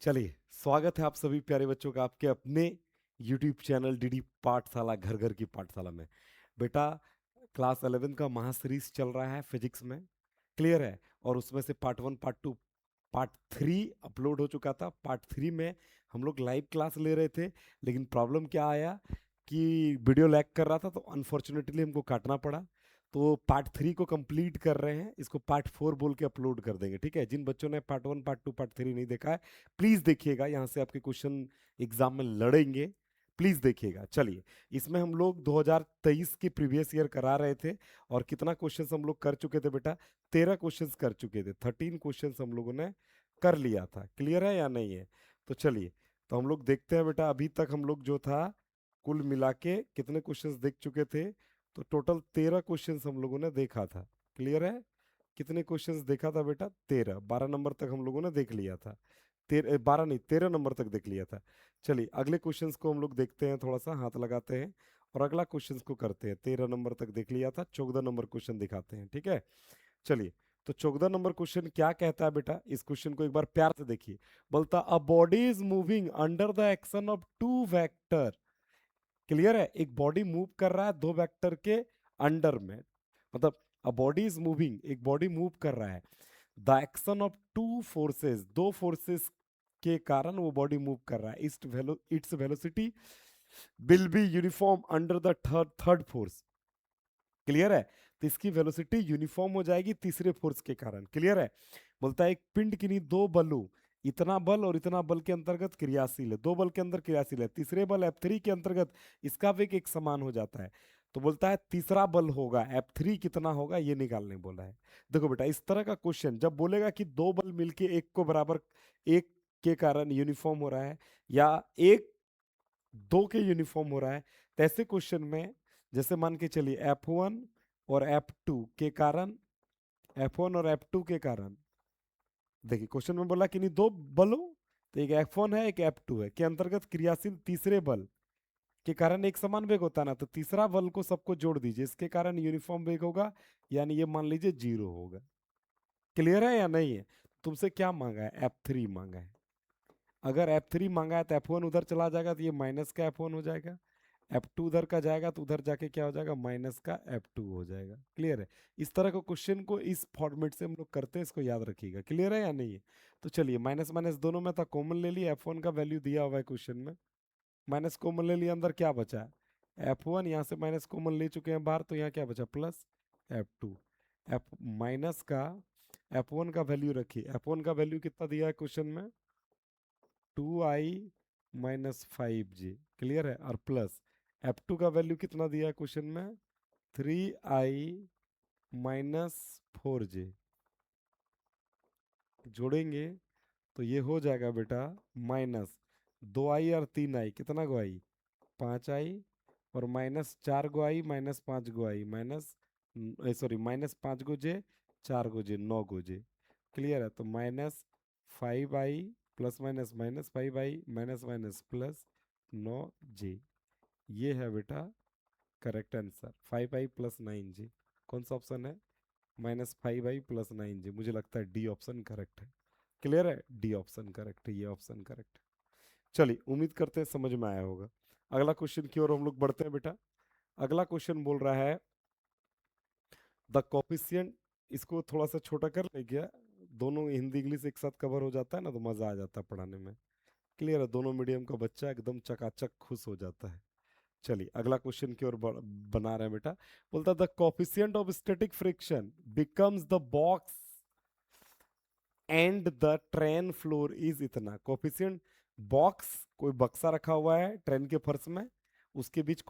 चलिए, स्वागत है आप सभी प्यारे बच्चों का आपके अपने YouTube चैनल डीडी पाठशाला घर घर की पाठशाला में। बेटा, क्लास 11 का महासीरीज चल रहा है फिजिक्स में, क्लियर है। और उसमें से पार्ट 1 पार्ट 2 पार्ट 3 अपलोड हो चुका था। पार्ट 3 में हम लोग लाइव क्लास ले रहे थे, लेकिन प्रॉब्लम क्या आया कि वीडियो लैग कर रहा था, तो अनफॉर्चुनेटली हमको काटना पड़ा। तो पार्ट 3 को कंप्लीट कर रहे हैं, इसको पार्ट 4 बोल के अपलोड कर देंगे, ठीक है। जिन बच्चों ने पार्ट 1 पार्ट 2 पार्ट 3 नहीं देखा है, प्लीज देखिएगा, यहाँ से आपके क्वेश्चन एग्जाम में लड़ेंगे। प्लीज देखिएगा। चलिए, इसमें हम लोग 2023 के प्रीवियस ईयर करा रहे थे। और कितना क्वेश्चंस हम लोग कर चुके थे बेटा? 13 क्वेश्चंस कर चुके थे। 13 क्वेश्चंस हम लोगों ने कर लिया था। क्लियर है या नहीं है? तो चलिए, तो हम लोग देखते हैं बेटा, अभी तक हम लोग जो था कुल मिला के कितने क्वेश्चंस देख चुके थे। तो टोटल 13 क्वेश्चंस हम लोगों ने देखा था। क्लियर है? कितने क्वेश्चंस देखा था बेटा? 13। 12 नंबर तक हम लोगों ने देख लिया था। 12 नहीं, 13 नंबर तक देख लिया था। चलिए, अगले क्वेश्चंस को हम लोग देखते हैं, थोड़ा सा हाथ लगाते हैं और अगला क्वेश्चंस को करते हैं। 13 नंबर तक देख लिया था, 14 नंबर क्वेश्चन दिखाते हैं, ठीक है। चलिए, तो 14 नंबर क्वेश्चन क्या कहता है बेटा? इस क्वेश्चन को एक बार प्यार से देखिए। बोलता, a body is moving under the action of two vector. Clear है? एक बॉडी मूव कर रहा है दो वेक्टर के अंडर में, मतलब अ बॉडी इज मूविंग, एक बॉडी मूव कर रहा है the action of two forces, दो फोर्सेस के कारण वो बॉडी मूव कर रहा है। Its velocity will be uniform under the third force. Clear है? तो इसकी वेलोसिटी यूनिफॉर्म हो जाएगी तीसरे फोर्स के कारण। क्लियर है? बोलता है एक पिंड किन्हीं दो बलों, इतना बल और इतना बल के अंतर्गत क्रियाशील है। दो बल के अंदर क्रियाशील है, तीसरे बल F3 के अंतर्गत इसका वेग एक समान हो जाता है। तो बोलता है तीसरा बल होगा F3 कितना होगा, ये निकालने बोला है। देखो बेटा, इस तरह का क्वेश्चन जब बोलेगा कि दो बल मिलके एक को बराबर, एक के कारण यूनिफॉर्म हो रहा है, या एक दो के यूनिफॉर्म हो रहा है, तो ऐसे क्वेश्चन में जैसे मान के चलिए F1 और F2 के कारण, F1 और F2 के कारण, देखिए क्वेश्चन में बोला कि नहीं दो बलों, तो एक F1 है एक F2 है, के अंतर्गत क्रियाशील तीसरे बल के कारण एक समान वेग होता है ना, तो तीसरा बल को सबको जोड़ दीजिए, इसके कारण यूनिफॉर्म वेग होगा, यानी ये मान लीजिए 0 होगा। क्लियर है या नहीं है? तुमसे क्या मांगा है? F3 मांगा है। अगर F3 मांगा है तो F1 उधर चला जाएगा, तो ये माइनस का F1 हो जाएगा। F2 उधर का जाएगा तो उधर जाके क्या हो जाएगा? माइनस का F2 हो जाएगा। क्लियर है? इस तरह का क्वेश्चन को इस फॉर्मेट से हम लोग करते हैं, इसको याद रखिएगा। क्लियर है या नहीं है? तो चलिए, माइनस माइनस दोनों में था, कॉमन ले लिया, F1 का वैल्यू दिया हुआ है क्वेश्चन में, माइनस कॉमन ले लिया, अंदर क्या बचा? F1, यहाँ से माइनस कॉमन ले चुके हैं बाहर, तो यहाँ क्या बचा? Plus F2। एफ माइनस का F1 का वैल्यू रखिए। F1 का वैल्यू कितना दिया है क्वेश्चन में? 2i-5j। क्लियर है? और प्लस F2 का वैल्यू कितना दिया है क्वेश्चन में? 3i-4j। जोड़ेंगे तो ये हो जाएगा बेटा माइनस 2i और 3i, कितना गो आई? 5i, और माइनस 4 गो आई, माइनस 5 गो आई, माइनस, सॉरी, माइनस 5 गो जे, 4 गो जे, 9 गो जे। क्लियर है? तो minus 5i plus minus minus 5i minus minus plus 9j। ये है बेटा correct answer, 5i plus 9j। कौन सा ऑप्शन है? -5i plus 9j। मुझे लगता है डी ऑप्शन करेक्ट है। क्लियर है? डी ऑप्शन करेक्ट है, ये ऑप्शन करेक्ट है। चलिए, उम्मीद करते हैं समझ में आया होगा। अगला क्वेश्चन की ओर हम लोग बढ़ते हैं बेटा। अगला क्वेश्चन बोल रहा है द कोफिशिएंट, इसको थोड़ा सा छोटा कर ले क्या? दोनों हिंदी इंग्लिश एक साथ कवर हो जाता है ना, तो मजा आ जाता है पढ़ाने में। क्लियर है? दोनों मीडियम का बच्चा एकदम चकाचक खुश हो जाता है। चलिए, अगला क्वेश्चन की ओर बना रहे हैं बेटा। बोलता the coefficient of static friction becomes the box and the train floor is इतना। कोफिशिएंट, बॉक्स, कोई बक्सा रखा हुआ है ट्रेन के फर्श में, उसके बीच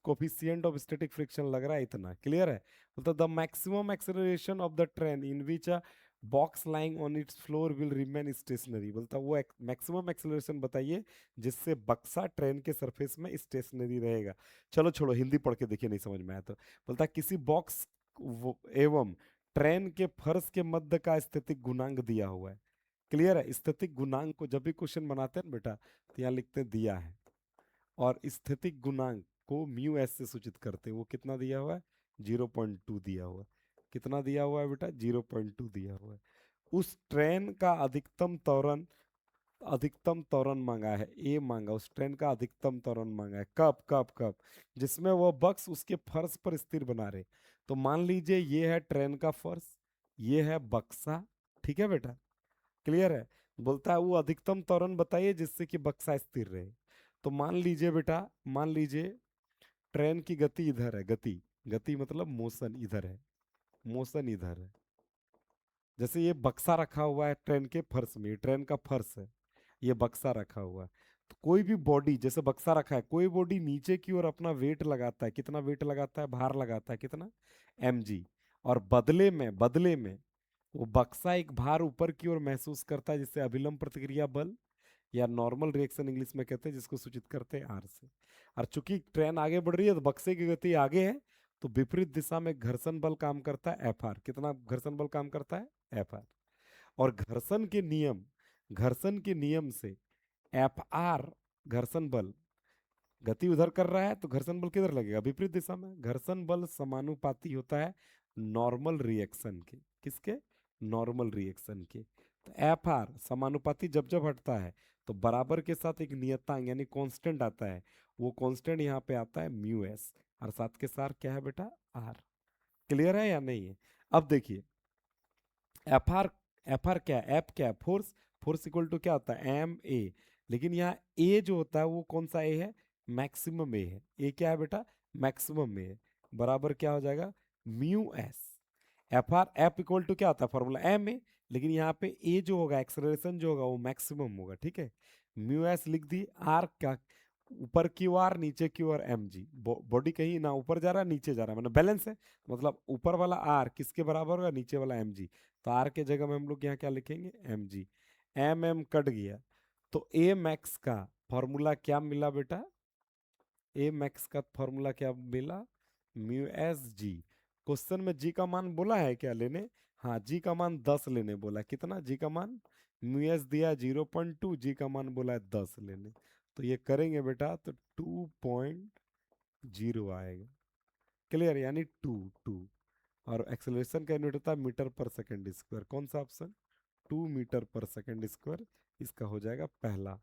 कोफिशिएंट ऑफ स्टैटिक फ्रिक्शन लग रहा है इतना। क्लियर है? मतलब the maximum acceleration of the train in which a box lying on it's floor will remain stationery. बोलता वो मैक्सिमम एक्सेलरेशन बताइए जिससे बक्सा ट्रेन के सरफेस में स्टेशनरी रहेगा। चलो छोड़ो, हिंदी पढ़ के देखिए, नहीं समझ में आया तो। बोलता किसी बॉक्स एवं ट्रेन के फर्श के मध्य का स्थितिक गुणांक दिया हुआ है। क्लियर है? स्थितिक गुणांक को जब भी क्वेश्चन बनाते हैं ना बेटा, तो यहाँ लिखते हैं दिया है, और स्थितिक गुणांक को म्यू एस से सूचित करते हैं। वो कितना दिया हुआ है? 0.2 दिया हुआ है। कितना दिया हुआ है बेटा? 0.2 दिया हुआ है। उस ट्रेन का अधिकतम त्वरण अधिकतम त्वरण मांगा है, ए मांगा, उस ट्रेन का अधिकतम त्वरण मांगा है, कब कब कब, जिसमें वो बक्स उसके फर्श पर स्थिर बना रहे। तो मान लीजिए ये है ट्रेन का फर्श, ये है बक्सा, ठीक है बेटा, क्लियर है। बोलता है वो अधिकतम त्वरण बताइए जिससे कि बक्सा स्थिर रहे। तो मान लीजिए बेटा, मान लीजिए ट्रेन की गति इधर है, गति, गति मतलब मोशन इधर है, मोशन इधर है। जैसे ये बक्सा रखा हुआ है ट्रेन के फर्श में, ट्रेन का फर्श है, ये बक्सा रखा हुआ है। तो कोई भी बॉडी, जैसे बक्सा रखा है, कोई बॉडी नीचे की ओर अपना वेट लगाता है, कितना वेट लगाता है, भार लगाता है कितना, mg। और बदले में वो बक्सा एक भार ऊपर की ओर महसूस करता है, जिससे अभिलंब प्रतिक्रिया बल या नॉर्मल रिएक्शन इंग्लिश में कहते हैं, जिसको सूचित करते हैं आर से। और चूंकि ट्रेन आगे बढ़ रही है तो बक्से की गति आगे है, तो विपरीत दिशा में घर्षण बल काम करता है एफ आर। कितना घर्षण बल काम करता है, एफ आर। और घर्षण के नियम से एफ आर घर्षण बल, गति उधर कर रहा है तो घर्षण बल किधर लगेगा, विपरीत दिशा में। घर्षण बल समानुपाती होता है नॉर्मल रिएक्शन के, किसके, नॉर्मल रिएक्शन के। तो एफ आर समानुपाती जब जब हटता है तो बराबर के साथ एक नियतांक यानी कांस्टेंट आता है, वो कांस्टेंट यहाँ पे आता है म्यू एस, और साथ के साथ क्या है बेटा, आर। क्लियर है या नहीं है। अब देखिए एफ आर क्या है, एफ क्या है, फोर्स, फोर्स इक्वल टू क्या होता है, एम ए। लेकिन यहाँ ए जो होता है वो कौन सा ए है, मैक्सिमम ए है। ए क्या है बेटा, मैक्सिमम ए है, बराबर क्या हो जाएगा, mu S. F R, F equal to क्या होता है फॉर्मूला, एम ए। लेकिन यहाँ पे ए जो होगा, एक्सेलरेशन जो होगा वो मैक्सिमम होगा, ठीक है। म्यू एस लिख दी, आर का ऊपर क्यू आर नीचे Q R M G. Body कहीं ना ऊपर जा रहा है नीचे जा रहा है, मतलब बैलेंस है। मतलब ऊपर वाला आर किसके बराबर होगा, नीचे वाला एम जी। तो आर के जगह में हम लोग यहाँ क्या लिखेंगे, M G. M M cut गया, तो ए मैक्स का फॉर्मूला क्या मिला बेटा, ए मैक्स का फॉर्मूला क्या मिला, म्यू एस जी। क्वेश्चन में जी का मान बोला है क्या लेने, हाँ जी का मान 10 लेने बोला, कितना जी का मान, म्यू एस दिया 0.2, जी का मान बोला है 10 लेने। तो ये करेंगे बेटा तो 2.0 आएगा, क्लियर, यानी टू टू। और एक्सेलरेशन का यूनिट होता है मीटर पर सेकंड स्क्वायर, कौन सा ऑप्शन, 2 मीटर पर सेकंड स्क्वायर, इसका हो जाएगा पहला।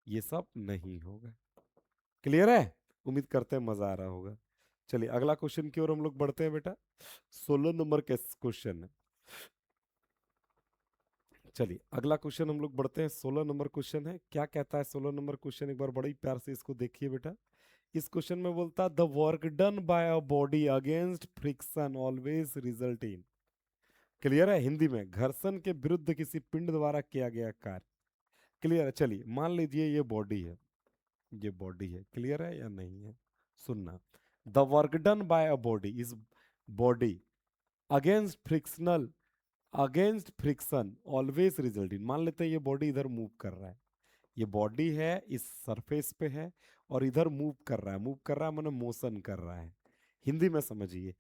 ये सब नहीं होगा, क्लियर है। उम्मीद करते हैं मजा आ रहा होगा। चलिए अगला क्वेश्चन की ओर हम लोग बढ़ते हैं बेटा, 16 नंबर का क्वेश्चन है। चलिए अगला क्वेश्चन हम लोग बढ़ते हैं, 16 नंबर क्वेश्चन है। क्या कहता है 16 नंबर क्वेश्चन, एक बार बड़ी प्यार से इसको देखिए बेटा। इस क्वेश्चन में बोलता है the work done bye a body against friction always result in, clear है, हिंदी में घर्षण के विरुद्ध किसी पिंड द्वारा किया गया कार्य। क्लियर है, चलिए मान लीजिए ये बॉडी है, ये बॉडी है, क्लियर है या नहीं है, सुनना। The work done bye a body is body against frictional, against friction always result in. मान लेते हैं ये बॉडी इधर मूव कर रहा है, ये बॉडी है इस सरफेस पे है और इधर मूव कर रहा है, मूव कर रहा है मैंने मोशन कर रहा है, हिंदी में समझिए,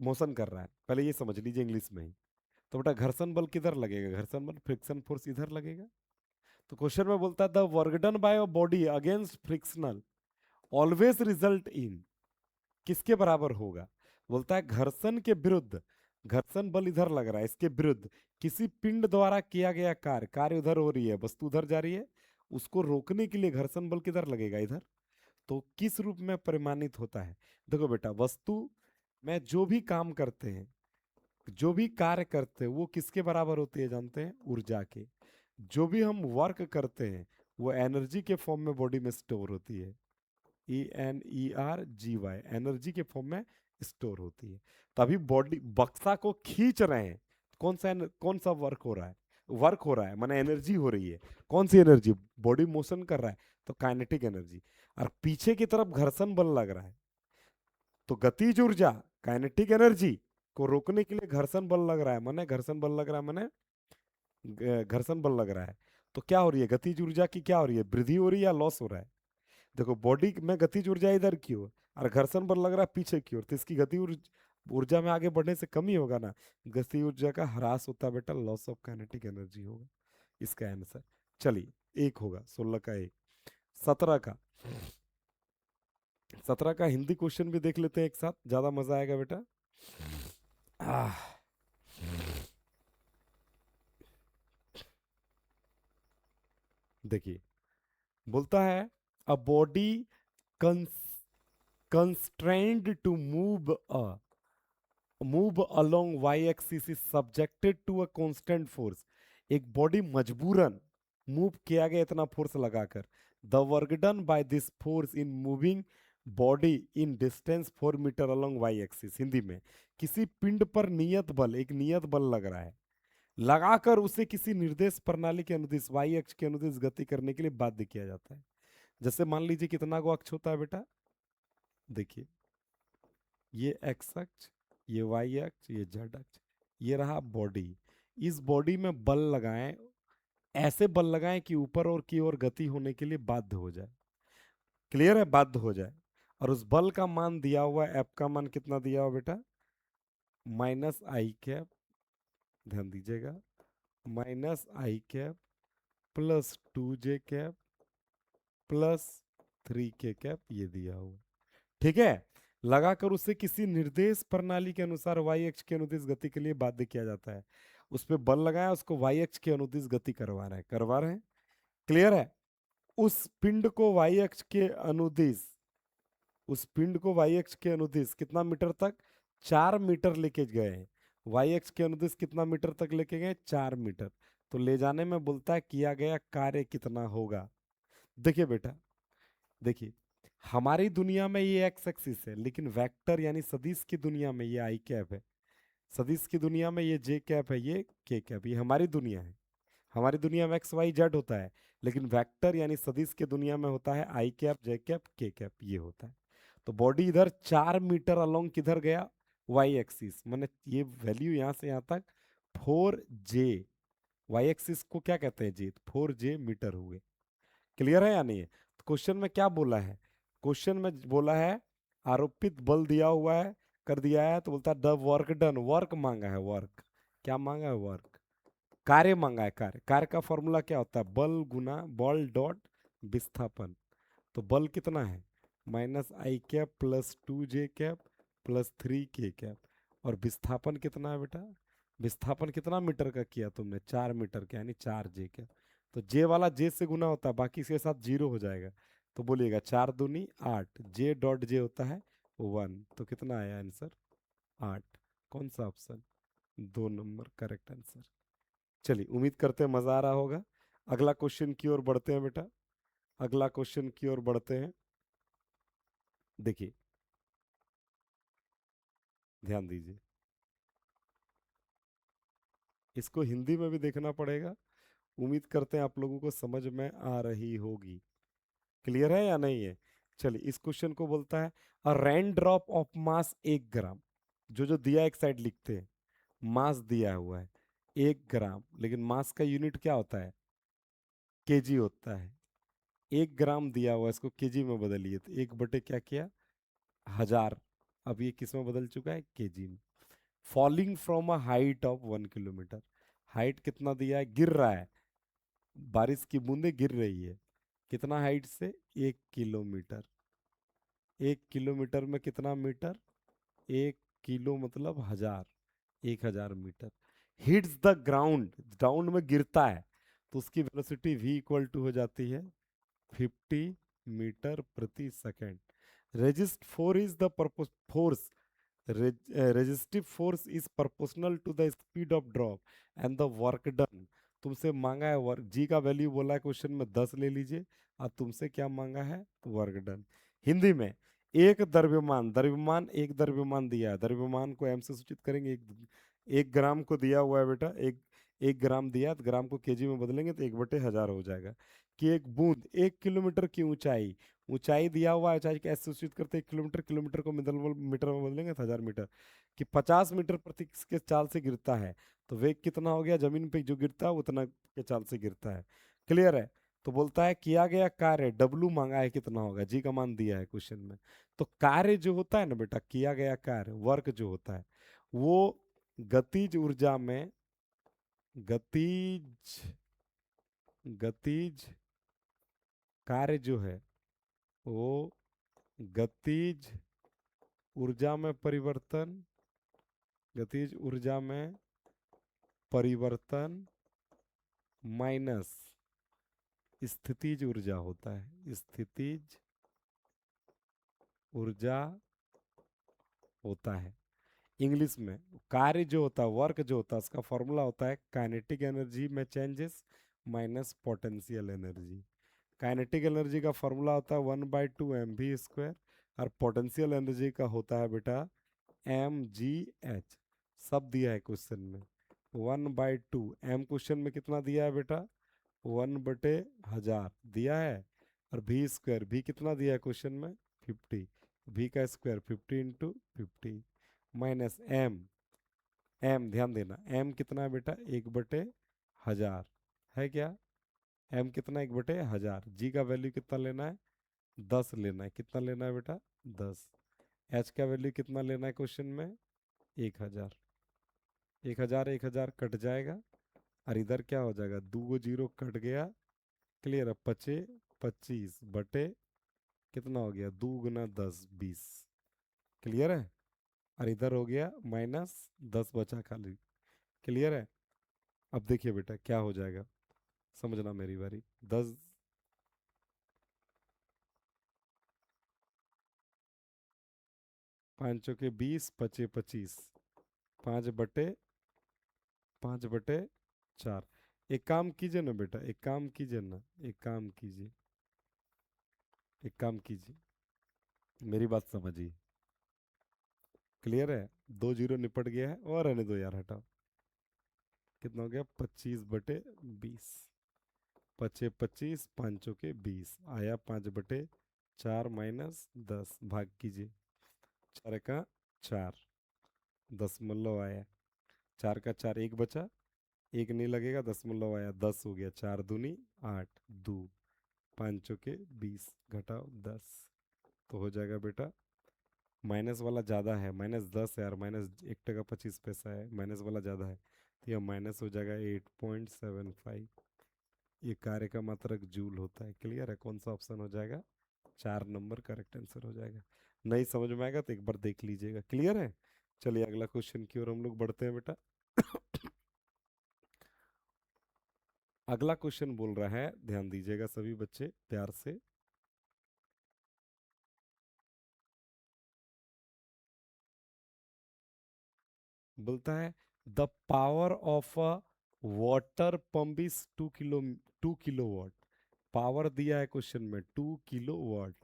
मोशन कर रहा है, पहले ये समझ लीजिए इंग्लिश में ही। तो बेटा घर्षण बल किधर लगेगा, घर्षण बल फ्रिक्शन फोर्स इधर लगेगा। तो क्वेश्चन में बोलता है the work done bye a body against frictional always result in, किसके बराबर होगा, बोलता है घर्षण के विरुद्ध, घर्षण बल इधर लग रहा है, इसके विरुद्ध किसी पिंड द्वारा किया गया कार्य, कार्य उधर हो रही है, वस्तु उधर जा रही है, उसको रोकने के लिए घर्षण बल किधर लगेगा, इधर। तो किस रूप में परिमाणित होता है, देखो बेटा वस्तु में जो भी काम करते हैं, जो भी कार्य करते हैं वो किसके बराबर होती है जानते हैं, ऊर्जा के। जो भी हम वर्क करते हैं वो एनर्जी के फॉर्म में बॉडी में स्टोर होती है, ENERGY, एनर्जी के फॉर्म में स्टोर होती है। तभी बॉडी बक्सा को खींच रहे हैं, कौन सा वर्क हो रहा है, वर्क हो रहा है माने एनर्जी हो रही है, कौन सी एनर्जी, बॉडी मोशन कर रहा है तो काइनेटिक एनर्जी। और पीछे की तरफ घर्षण बल लग रहा है, तो गतिज ऊर्जा, काइनेटिक एनर्जी को रोकने के लिए घर्षण बल लग रहा है, माने घर्षण बल लग रहा है, माने घर्षण बल लग रहा है। तो क्या हो रही है, गतिज ऊर्जा की क्या हो रही है, वृद्धि हो रही है या लॉस हो रहा है। देखो बॉडी में गतिज ऊर्जा इधर की ओर और घर्षण बल लग रहा है पीछे की ओर, तो इसकी गति ऊर्जा में आगे बढ़ने से कमी होगा ना, गति ऊर्जा का ह्रास होता है बेटा, लॉस ऑफ काइनेटिक एनर्जी होगा इसका आंसर। चलिए एक होगा, 16 का एक। 17 का, 17 का हिंदी क्वेश्चन भी देख लेते हैं एक साथ, ज्यादा मजा आएगा बेटा। आह, देखिए, बोलता है a body constrained to move along y axis is subjected to a constant force. एक बॉडी मजबूरन मूव किया गया इतना फोर्स लगाकर, the work done by this force in moving body in distance 4 metre along Y axis. Hindi में, किसी पिंड पर नियत बल, एक नियत बल लग रहा है, लगाकर उसे किसी निर्देश प्रणाली के अनुदिश वाई अक्ष के अनुदिश गति करने के लिए बाध्य किया जाता है। जैसे मान लीजिए कितना को अक्ष होता है बेटा, देखिए ये एक्स अक्ष, ये वाई अक्ष, ये जेड अक्ष, ये रहा बॉडी। इस बॉडी में बल लगाएं, ऐसे बल लगाएं कि ऊपर और की ओर गति होने के लिए बाध्य हो जाए। क्लियर है, बाध्य हो जाए। और उस बल का मान दिया हुआ है, एफ का मान कितना दिया हुआ बेटा, माइनस आई कैप, ध्यान दीजिएगा, माइनस आई कैप प्लस 2 जे कैप प्लस 3 के कैप, ये दिया हुआ। ठीक है, लगाकर उसे किसी निर्देश प्रणाली के अनुसार वाई अक्ष के अनुदिश गति के लिए बाध्य किया जाता है। उस पर बल लगाया, उसको वाई अक्ष के अनुदिश गति करवा रहे हैं। क्लियर है। उस पिंड को वाई अक्ष के अनुदिश, उस पिंड को वाई अक्ष के अनुदिश कितना मीटर तक, 4 मीटर लेके गए हैं। वाई अक्ष के अनुदिश कितना मीटर तक लेके गए, 4 मीटर। तो ले जाने में बोलता है किया गया कार्य कितना होगा। देखिए बेटा, देखिए हमारी दुनिया में ये एक्स एक्सिस है, लेकिन वेक्टर यानी सदिश की दुनिया में ये आई कैप है, सदिश की दुनिया में ये जे कैप है, ये के कैप, ये हमारी दुनिया है। हमारी दुनिया में एक्स वाई जेड होता है, लेकिन वेक्टर यानी सदिश की दुनिया में होता है आई कैप, जे कैप, के कैप, ये होता है। तो बॉडी इधर 4 मीटर अलोंग किधर गया, वाई एक्सिस, मैंने ये वैल्यू यहां से यहां तक 4 जे, वाई एक्सिस को क्या कहते हैं जी, 4 जे मीटर हुए। क्लियर है या नहीं है। तो क्वेश्चन में क्या बोला है, क्वेश्चन में बोला है आरोपित बल दिया हुआ है, कर दिया है, तो बोलता है द वर्क डन, वर्क मांगा है, वर्क क्या मांगा है, वर्क, कार्य मांगा है, कार्य। कार्य का फॉर्मूला क्या होता है, बल गुना बॉल डॉट विस्थापन। तो बल कितना है, माइनस आई कैप प्लस 2 जे कैप प्लस 3 के कैप, और विस्थापन कितना है बेटा, विस्थापन कितना मीटर का किया तुमने, 4 मीटर का, यानी 4 जे कैप। तो जे वाला जे से गुना होता है, बाकी इसके साथ जीरो हो जाएगा। तो बोलिएगा 4 दूनी 8, जे डॉट जे होता है 1, तो कितना आया आंसर, 8। कौन सा ऑप्शन, 2 नंबर करेक्ट आंसर। चलिए, उम्मीद करते हैं मजा आ रहा होगा। अगला क्वेश्चन की ओर बढ़ते हैं बेटा, अगला क्वेश्चन की ओर बढ़ते हैं। देखिए, ध्यान दीजिए, इसको हिंदी में भी देखना पड़ेगा। उम्मीद करते हैं आप लोगों को समझ में आ रही होगी। क्लियर है या नहीं है। चलिए, इस क्वेश्चन को बोलता है अ रेन ड्रॉप ऑफ मास 1 ग्राम, जो जो दिया एक साइड लिखते हैं, मास दिया हुआ है 1 ग्राम, लेकिन मास का यूनिट क्या होता है, केजी होता है। 1 ग्राम दिया हुआ है, इसको केजी में बदलिए, तो 1 बटे क्या किया, 1000। अब ये किस में बदल चुका है, केजी में। Falling from a height of 1 kilometre, height कितना दिया है, गिर रहा है, बारिश की बूंदे गिर रही है, कितना हाइट से, 1 किलोमीटर। 1 किलोमीटर में कितना मीटर, 1 किलो मतलब 1000, 1000 metre. Hits the ground, ground में गिरता है, तो उसकी वेलोसिटी v इक्वल टू हो जाती है 50 मीटर प्रति second. Resist four is the force, resistive force is proportional to the speed of drop and the work done। तुमसे मांगा है वर्क, जी का वैल्यू बोला है क्वेश्चन में 10 ले लीजिए, और तुमसे क्या मांगा है, वर्क डन। हिंदी में, एक द्रव्यमान, द्रव्यमान एक द्रव्यमान दिया है, द्रव्यमान को एम से सूचित करेंगे, 1 ग्राम को दिया हुआ है बेटा, एक 1 ग्राम दिया, तो ग्राम को केजी में बदलेंगे तो 1/1000 हो जाएगा। कि एक बूंद 1 किलोमीटर की ऊंचाई, ऊंचाई दिया हुआ है, ऊंचाई कैसे सूचित करते हैं, किलोमीटर, किलोमीटर को मीटर में बदलेंगे तो 1000 मीटर। कि 50 मीटर प्रति के चाल से गिरता है, तो वेग कितना हो गया, जमीन पे जो गिरता है उतना के चाल से गिरता है। क्लियर है। तो बोलता है किया गया कार्य, डब्लू मांगा है कितना होगा, जी का मान दिया है क्वेश्चन में। तो कार्य जो होता है ना बेटा, किया गया कार्य, वर्क जो होता है, वो गतिज ऊर्जा में, गतिज गतिज कार्य जो है, वो गतिज ऊर्जा में परिवर्तन, गतिज ऊर्जा में परिवर्तन माइनस स्थितिज ऊर्जा होता है, स्थितिज ऊर्जा होता है इंग्लिश में। कार्य जो होता है, वर्क जो होता है, उसका फॉर्मूला होता है काइनेटिक एनर्जी में changes minus potential energy. Kinetic energy का फॉर्मूला होता है 1/2 mv², और पोटेंशियल एनर्जी का होता है बेटा mgh। सब दिया है क्वेश्चन में। 1/2 m क्वेश्चन में कितना दिया है बेटा, 1/1000 दिया है। और v², v कितना दिया है क्वेश्चन में, 50। v का स्क्वायर 50 × 50 माइनस m ध्यान देना, m कितना है बेटा, 1/1000 है क्या। m कितना, 1/1000। g का वैल्यू कितना लेना है, 10 लेना है। कितना लेना है बेटा, 10। h का वैल्यू कितना लेना है क्वेश्चन में, 1000। 1000 कट जाएगा, और इधर क्या हो जाएगा, 2 जीरो कट गया। क्लियर है, 25 कितना हो गया, 2 × 10 20। क्लियर है। और इधर हो गया माइनस 10 बचा खाली। क्लियर है। अब देखिए बेटा क्या हो जाएगा, समझना मेरी बारी। 10, 5 × 20 पचे 25, 5/4। एक काम कीजिए ना बेटा, एक काम कीजिए ना, एक काम कीजिए, एक काम कीजिए, मेरी बात समझिए। क्लियर है, 2 जीरो निपट गया है, और रहने दो यार, हटाओ। कितना हो गया, 25/20, पचे 25, 5 × 20 आया 5/4 माइनस 10, भाग कीजिए। 4 का 4, 10 आया। 4 का 4 1 बचा, एक नहीं लगेगा, 10 आया, 10 हो गया। 4 दूनी 8, 2, 5 × 20 घटाओ 10, तो हो जाएगा बेटा, माइनस वाला ज़्यादा है, -10 है, और -1 टका 25 पैसा है, माइनस वाला ज़्यादा है, तो यह माइनस हो जाएगा 8.75। ये कार्य का मात्रक जूल होता है। क्लियर है, कौन सा ऑप्शन हो जाएगा, 4 नंबर करेक्ट आंसर हो जाएगा। नहीं समझ में आएगा तो एक बार देख लीजिएगा। क्लियर है। चलिए अगला क्वेश्चन की ओर हम लोग बढ़ते हैं बेटा। अगला क्वेश्चन बोल रहा है, ध्यान दीजिएगा सभी बच्चे प्यार से। बोलता है the power of a water pump is 2 kilowatt. Power दिया है क्वेश्चन में 2 किलोवाट।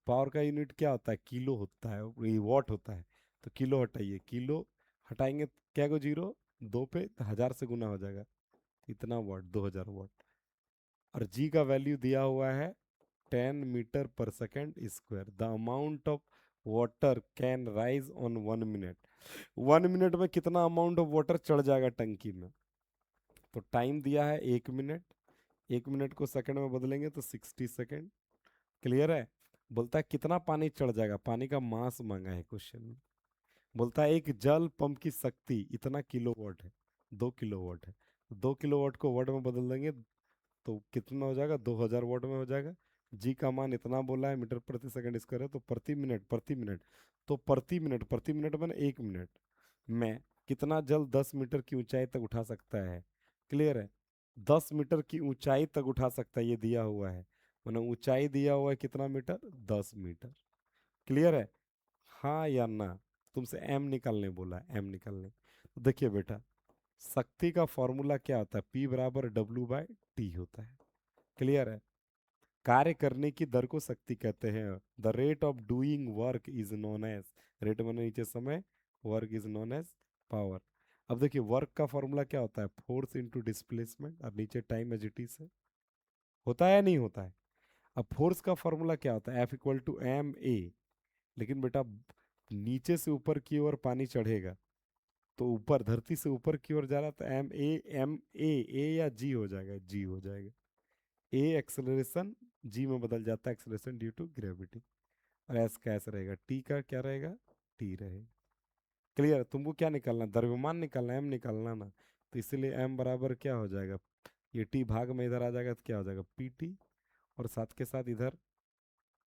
पावर का यूनिट क्या होता है, किलो होता है, ये वॉट होता है। तो किलो हटाइए, किलो हटाएंगे तो क्या को जीरो, 2 पे तो 1000 से गुना हो जाएगा, इतना वाट, 2000 वाट। और जी का वैल्यू दिया हुआ है 10 मीटर पर second square. The amount of water can rise on 1 minute. 1 minute में कितना अमाउंट ऑफ वाटर चढ़ जाएगा टंकी में। तो टाइम दिया है 1 मिनट, 1 मिनट को सेकंड में बदलेंगे तो 60 सेकंड। क्लियर है। बोलता है कितना पानी चढ़ जाएगा, पानी का मास मांगा है क्वेश्चन में। बोलता है एक जल पंप की शक्ति इतना किलोवाट है, 2 किलोवाट है। 2 किलोवाट को वाट में बदल देंगे तो कितना हो जाएगा, 2000 वाट में हो जाएगा। जी का मान इतना बोला है, मीटर प्रति सेकंड स्क्वायर है, तो प्रति मिनट तो प्रति मिनट मैंने 1 मिनट में कितना जल 10 मीटर की ऊंचाई तक उठा सकता है। क्लियर है। 10 मीटर की ऊंचाई तक उठा सकता है, ये दिया हुआ है। मैंने ऊंचाई दिया हुआ है कितना मीटर, 10 मीटर। क्लियर है, हाँ या ना। तुमसे एम निकालने बोला है, एम निकालने। तो देखिए बेटा, शक्ति का फॉर्मूला क्या होता है, P = W/T होता है। क्लियर है। कार्य करने की दर को शक्ति कहते हैं। The rate of doing work is known as, rate मैंने नीचे समय, work is known as power. अब देखिए वर्क का फॉर्मूला क्या होता है, फोर्स इंटू डिस्प्लेसमेंट, और नीचे टाइम एज इट इज है। होता है या नहीं होता है। अब फोर्स का फॉर्मूला क्या होता है, F = ma। लेकिन बेटा नीचे से ऊपर की ओर पानी चढ़ेगा, तो ऊपर धरती से ऊपर की ओर जा रहा, तो M A या G हो जाएगा, G हो जाएगा। ए एक्सेलरेशन, जी में बदल जाता है एक्सेलरेशन ड्यू टू ग्रेविटी। और एस का ऐसा रहेगा, टी का क्या रहेगा, टी रहेगा। क्लियर। तुमको क्या निकालना, द्रव्यमान निकालना, एम निकालना ना। तो इसलिए एम बराबर क्या हो जाएगा, ये टी भाग में इधर आ जाएगा तो क्या हो जाएगा, पी टी। और साथ के साथ इधर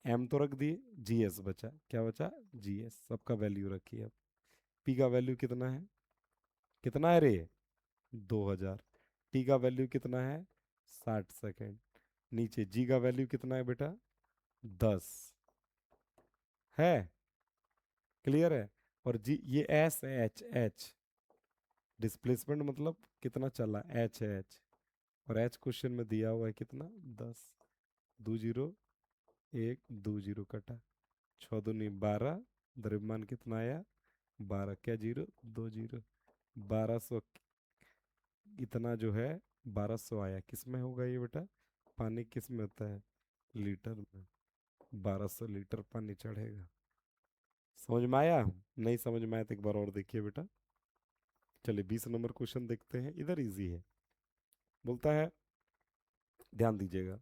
एम तो रख दिए, जी एस बचा, क्या बचा, जी एस। सबका वैल्यू रखिए अब। पी का वैल्यू कितना है, कितना है रे, 2000। टी का वैल्यू कितना है, 60 सेकेंड। नीचे जी का वैल्यू कितना है बेटा? 10 है। क्लियर है? और जी ये एस है, एच एच डिस्प्लेसमेंट मतलब कितना चला, एच है एच। और एच क्वेश्चन में दिया हुआ है कितना? 10। दो जीरो, एक दो जीरो कटा, 6 दूनी 12, द्रव्यमान कितना आया? 12, क्या जीरो? 2 जीरो। 1200, इतना जो है 1200 आया। किस में होगा ये बेटा? पानी किस में होता है? लीटर में। 1200 लीटर पानी चढ़ेगा। समझ में आया? नहीं समझ में आया तो एक बार और देखिए बेटा। चलिए 20 नंबर क्वेश्चन देखते हैं, इधर इजी है। बोलता है, ध्यान दीजिएगा।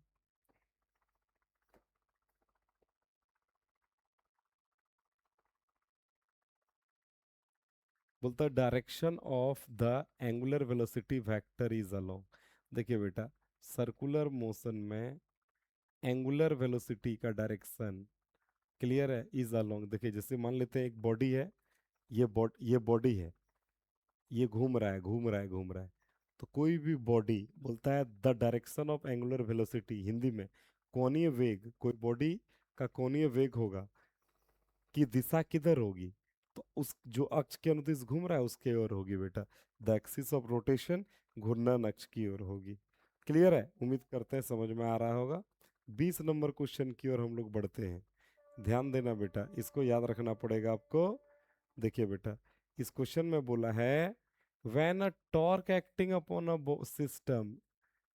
बोलता है direction of the angular velocity vector is along. देखिए बेटा, सर्कुलर मोशन में एंगुलर वेलोसिटी का डायरेक्शन, क्लियर है, इज अलोंग। देखिए जैसे मान लेते हैं एक बॉडी है, ये बॉडी है, ये घूम रहा है घूम रहा है घूम रहा है। तो कोई भी बॉडी, बोलता है the direction of angular velocity, Hindi में कोणीय वेग, कोई बॉडी का कोणीय वेग होगा की दिशा किधर होगी? तो उस जो अक्ष के अनुदिश घूम रहा है उसके ओर होगी बेटा। द एक्सिस ऑफ रोटेशन घूर्णन अक्ष की ओर होगी। क्लियर है? उम्मीद करते हैं समझ में आ रहा होगा। 20 नंबर क्वेश्चन की ओर हम लोग बढ़ते हैं। ध्यान देना बेटा, इसको याद रखना पड़ेगा आपको। देखिए बेटा, इस क्वेश्चन में बोला है when a torque acting upon a system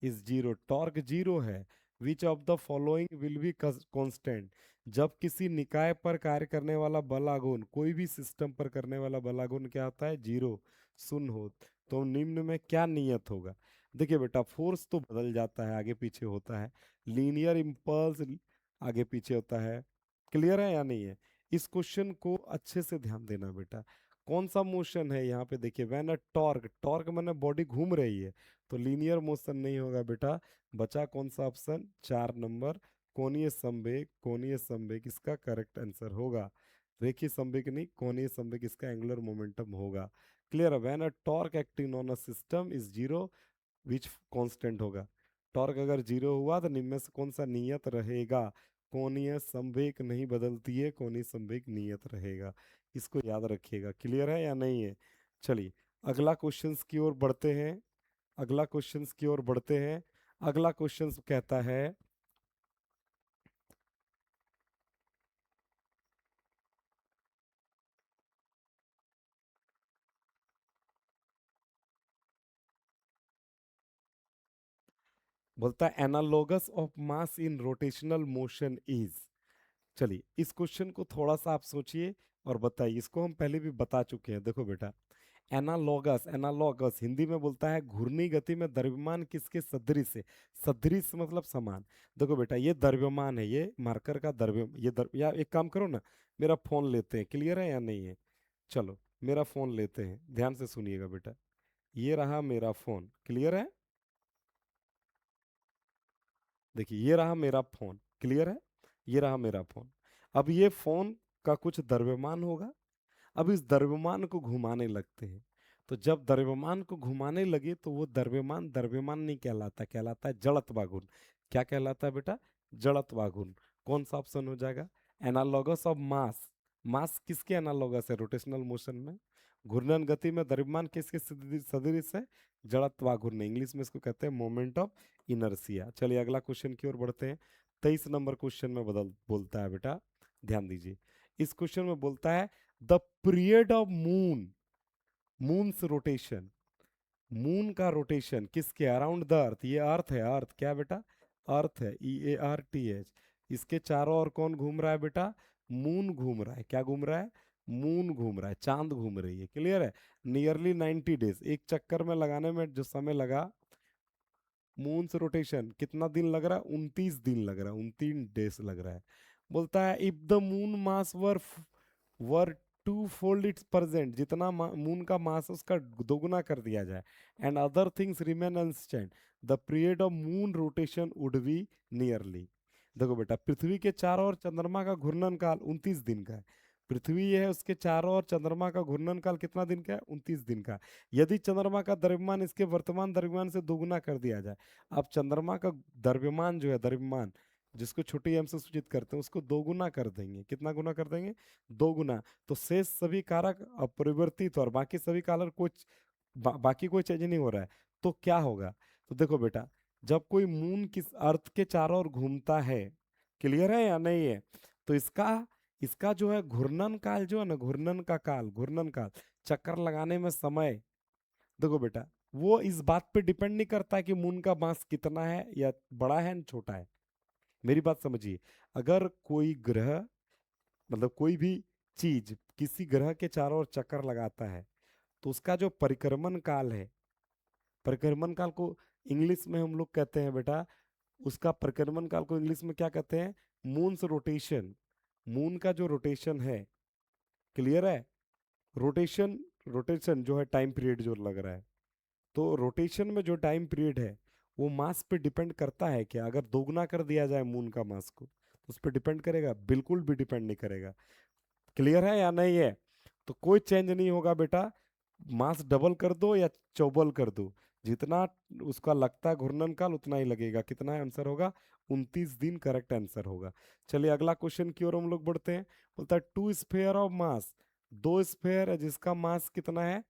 is zero, torque zero है, which of the following will be constant. जब किसी निकाय पर कार्य करने वाला बल आघूर्ण, कोई भी सिस्टम पर करने वाला बल आघूर्ण क्या होता है? जीरो, शून्य हो, तो निम्न में क्या नियत होगा? देखिए बेटा, फोर्स तो बदल जाता है, आगे पीछे होता है। लीनियर इम्पल्स आगे पीछे होता है। क्लियर है या नहीं है? इस क्वेश्चन को अच्छे से ध्यान देना बेटा। कौन सा मोशन है यहाँ पे? देखिए व्हेन अ टॉर्क, टॉर्क माने बॉडी घूम रही है, तो लीनियर मोशन नहीं होगा बेटा। बचा कौन सा ऑप्शन? 4 नंबर, कोणीय संवेग। कोणीय संवेग इसका करेक्ट आंसर होगा। रेखीय संवेग नहीं, कोणीय संवेग इसका एंगुलर मोमेंटम होगा। क्लियर है? When a torque acting on a system is zero, which constant होगा? टॉर्क अगर जीरो हुआ तो निम्न में से कौन सा नियत रहेगा? कोणीय संवेग नहीं बदलती है, कोणीय संवेग नियत रहेगा। इसको याद रखिएगा। क्लियर है या नहीं है? चलिए अगला क्वेश्चंस की ओर बढ़ते हैं। अगला क्वेश्चंस की ओर बढ़ते हैं। अगला क्वेश्चंस कहता है, बोलता है analogous of mass in rotational motion is. चलिए इस क्वेश्चन को थोड़ा सा आप सोचिए और बताइए। इसको हम पहले भी बता चुके हैं। देखो बेटा, एनालॉगस, एनालॉगस हिंदी में बोलता है घूर्णी गति में द्रव्यमान किसके सदृश है? सदृश मतलब समान। देखो बेटा, ये द्रव्यमान है, ये मार्कर का द्रव्य, या एक काम करो ना, मेरा फोन लेते हैं। क्लियर है या नहीं है? चलो मेरा फोन लेते हैं, ध्यान से सुनिएगा बेटा। ये रहा मेरा फोन। क्लियर है? देखिए ये रहा मेरा फोन। क्लियर है? ये रहा मेरा फोन। अब ये फोन का कुछ द्रव्यमान होगा। अब इस द्रव्यमान को घुमाने लगते हैं। तो जब द्रव्यमान को घुमाने लगे तो वो द्रव्यमान द्रव्यमान नहीं कहलाता, कहलाता है जड़त्वाघूर्ण। क्या कहलाता है बेटा? जड़त्वाघूर्ण। कौन सा ऑप्शन हो जाएगा? Analogous of mass. मास किसके एनालॉगस है रोटेशनल मोशन में? घूर्णन गति में द्रव्यमान किसके सदृश है? जड़त्वाघूर्ण। इंग्लिश में इसको कहते हैं मोमेंट ऑफ इनर्शिया। चलिए अगला क्वेश्चन की ओर बढ़ते हैं। 23 नंबर क्वेश्चन में बदल बोलता है बेटा, ध्यान दीजिए। इस क्वेश्चन में बोलता है the period of moon, moons rotation, moon का रोटेशन किसके अराउंड द अर्थ? ये अर्थ है, अर्थ क्या बेटा? अर्थ है, EARTH। इसके चारों ओर कौन घूम रहा है बेटा? मून घूम रहा है। क्या घूम रहा है? मून घूम रहा है, चांद घूम रही है। क्लियर है? नियरली 90 डेज, एक चक्कर में लगाने में जो समय लगा, मून्स रोटेशन कितना दिन लग रहा है? 29 दिन लग रहा है, 29 डेज लग रहा है। बोलता है if the moon mass were twofold its percent, जितना मून का मास उसका दोगुना कर दिया जाए, and other things remain unchanged, the period of moon rotation would be nearly. देखो बेटा, पृथ्वी के चारों ओर चंद्रमा का घूर्णन काल 29 दिन का है। पृथ्वी है उसके चारों ओर, चंद्रमा का घूर्णन काल कितना दिन का है? 29 दिन का। यदि चंद्रमा का द्रव्यमान इसके वर्तमान द्रव्यमान से दोगुना कर दिया जाए, अब चंद्रमा का द्रव्यमान जो है, द्रव्यमान जिसको छोटी एम से सूचित करते हैं, उसको दोगुना कर देंगे। कितना गुना कर देंगे? दोगुना। तो शेष सभी कारक अपरिवर्तित और बाकी सभी कारक कुछ बाकी कोई चेंज नहीं हो रहा है। तो क्या होगा? तो देखो बेटा, जब कोई मून किस अर्थ के चारों ओर घूमता है, क्लियर है या नहीं है, तो इसका इसका जो है घूर्णन काल जो है ना, घूर्णन का काल, घूर्णन काल, चक्कर लगाने में समय, देखो बेटा, वो इस बात पे डिपेंड नहीं करता कि मून का मास कितना है या बड़ा है या छोटा है। मेरी बात समझिए। अगर कोई ग्रह, मतलब कोई भी चीज किसी ग्रह के चारों ओर चक्कर लगाता है, तो उसका जो परिक्रमण काल है, परिक्रमण काल को इंग्लिश में हम लोग कहते हैं बेटा, उसका परिक्रमण काल को इंग्लिश में क्या कहते हैं? Moons rotation. मून का जो रोटेशन है, क्लियर है? रोटेशन, रोटेशन जो है टाइम पीरियड जो लग रहा है, तो रोटेशन में जो टाइम पीरियड है वो मास पे डिपेंड करता है क्या? अगर दोगुना कर दिया जाए मून का मास को, तो उस पर डिपेंड करेगा? बिल्कुल भी डिपेंड नहीं करेगा। क्लियर है या नहीं है? तो कोई चेंज नहीं होगा बेटा, मास डबल कर दो या चौबल कर दो, जितना उसका लगता है घूर्णन काल उतना ही लगेगा। कितना आंसर होगा? 29 दिन करेक्ट आंसर होगा। चलिए अगला क्वेश्चन की ओर हम लोग बढ़ते हैं। बोलता है टू स्फेयर ऑफ मास, दो स्फेयर है जिसका मास कितना है?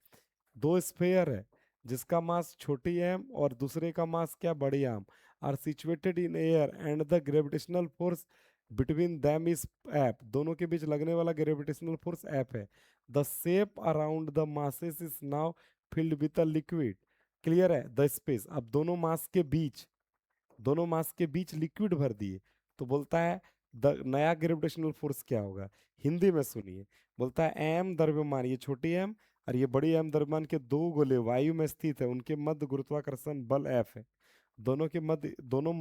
दो स्फेयर है जिसका मास छोटी एम और दूसरे का मास क्या? बड़ी M, are situated in air and the gravitational force between them is F, दोनों के बीच लगने वाला ग्रेविटेशनल फोर्स एफ है। The shape around the masses is now filled with a liquid, clear है? द स्पेस, अब दोनों मास के बीच, दोनों मास के बीच लिक्विड भर दिए, तो बोलता है द नया ग्रेविटेशनल फोर्स क्या होगा? हिंदी में सुनिए। बोलता है एम द्रव्यमान, ये छोटी एम और ये बड़ी एम द्रव्यमान के दो गोले वायु में स्थित है, उनके मध्य गुरुत्वाकर्षण बल एफ है। दोनों के मध्य, दोनों,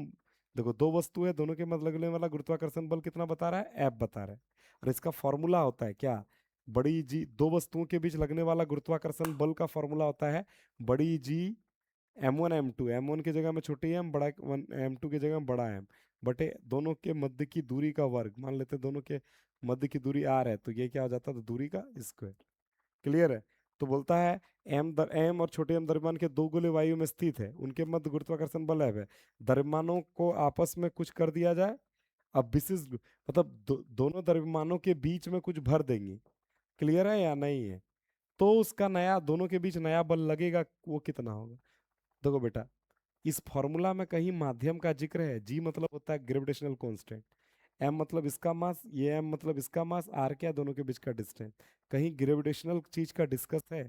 देखो दो वस्तु है, दोनों के मध्य लगने वाला गुरुत्वाकर्षण बल कितना बता रहा है? एफ बता रहा है। और इसका फॉर्मूला होता है क्या? बड़ी जी, दो वस्तुओं के बीच लगने वाला गुरुत्वाकर्षण बल का फॉर्मूला होता है बड़ी जी M1 M2, M1 की जगह में छोटी एम, बड़ा वन M2 की जगह में बड़ा एम, बटे दोनों के मध्य की दूरी का वर्ग। मान लेते हैं दोनों के मध्य की दूरी r है, तो ये क्या हो जाता है? तो दूरी का स्क्वायर। क्लियर है? तो बोलता है एम और छोटे एम द्रव्यमान के दो गोले वायु में स्थित है, उनके मध्य गुरुत्वाकर्षण बल है। द्रव्यमानों को आपस में कुछ कर दिया जाए, अब विशेष मतलब दोनों द्रव्यमानों के बीच में कुछ भर देंगे। क्लियर है या नहीं है? तो उसका नया, दोनों के बीच नया बल लगेगा, वो कितना होगा? देखो बेटा, इस फॉर्मूला में कहीं माध्यम का जिक्र है? जी मतलब होता है ग्रेविटेशनल कांस्टेंट, एम मतलब इसका मास, ये एम मतलब इसका मास, आर क्या? दोनों के बीच का डिस्टेंस। कहीं ग्रेविटेशनल चीज का डिस्कस है?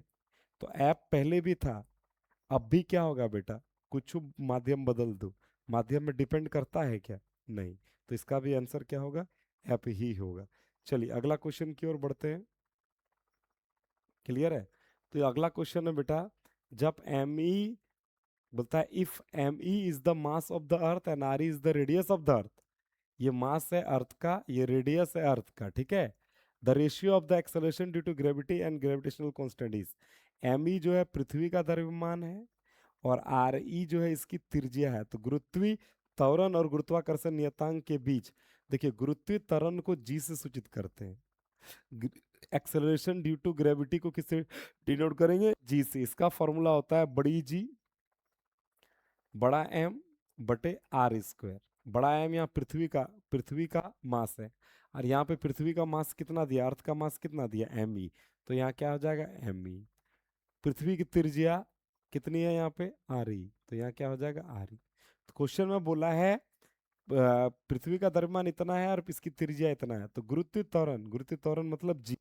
तो एप पहले भी था, अब भी क्या होगा बेटा? कुछ माध्यम बदल दो, माध्यम में डिपेंड करता है क्या? नहीं। तो इसका भी आंसर क्या होगा? एप ही होगा। चलिए अगला क्वेश्चन की ओर बढ़ते हैं। क्लियर है? तो ये अगला क्वेश्चन है बेटा, जब एम ई, बोलता है if M E is the mass of the earth and R is the radius of the earth, ये मास है अर्थ का, ये रेडियस है अर्थ का, ठीक है? The ratio of the acceleration due to gravity and gravitational constant is, M E जो है पृथ्वी का द्रव्यमान है और आर ई जो है इसकी त्रिज्या है। तो गुरुत्वी त्वरण और गुरुत्वाकर्षण नियतांक के बीच, देखिए गुरुत्वीय त्वरण को जी से सूचित करते हैं, एक्सेलरेशन ड्यू टू ग्रेविटी को किससे डिनोट करेंगे? जी से। इसका फॉर्मूला होता है बड़ी जी बड़ा एम बटे आर स्क्वायर। बड़ा एम यहाँ पृथ्वी का मास है, और यहाँ पे पृथ्वी का मास कितना दिया? अर्थ का मास कितना दिया? M E. तो यहाँ क्या हो जाएगा? M E. पृथ्वी की त्रिज्या कितनी है यहाँ पे? आर ई, तो यहाँ क्या हो जाएगा? R E. तो क्वेश्चन में बोला है पृथ्वी का द्रव्यमान इतना है और इसकी त्रिज्या इतना है, तो गुरुत्व त्वरण, गुरुत्व त्वरण मतलब जी,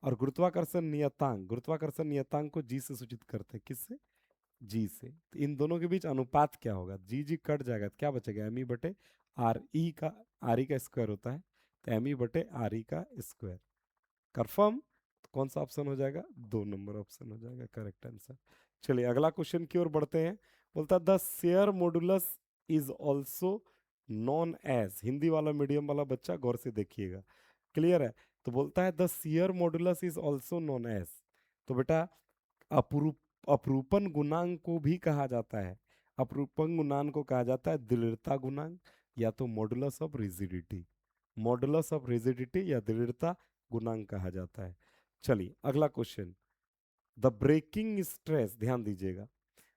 और गुरुत्वाकर्षण नियतांक, गुरुत्वाकर्षण नियतांक को जी से सूचित करते हैं। किससे? जी से। तो इन दोनों के बीच अनुपात क्या होगा? जी जी कट जाएगा, तो क्या बचेगा? एम ई बटे आर ई का, आर ई का स्क्वायर होता है, तो एम ई बटे आर ई का स्क्वायर। कंफर्म? तो कौन सा ऑप्शन हो जाएगा? 2 नंबर ऑप्शन हो जाएगा करेक्ट आंसर। चलिए अगला क्वेश्चन की ओर बढ़ते हैं। बोलता the shear modulus is also known as, Hindi वाला मीडियम वाला बच्चा गौर से देखिएगा। क्लियर है? तो बोलता है the shear modulus is also known as, तो बेटा अपरूप अपरूपण गुणांक को भी कहा जाता है, अपरूपण गुणांक को कहा जाता है दृढ़ता गुणांक, या तो modulus of rigidity, modulus of rigidity या दृढ़ता गुणांक कहा जाता है। चलिए अगला क्वेश्चन। द ब्रेकिंग स्ट्रेस, ध्यान दीजिएगा,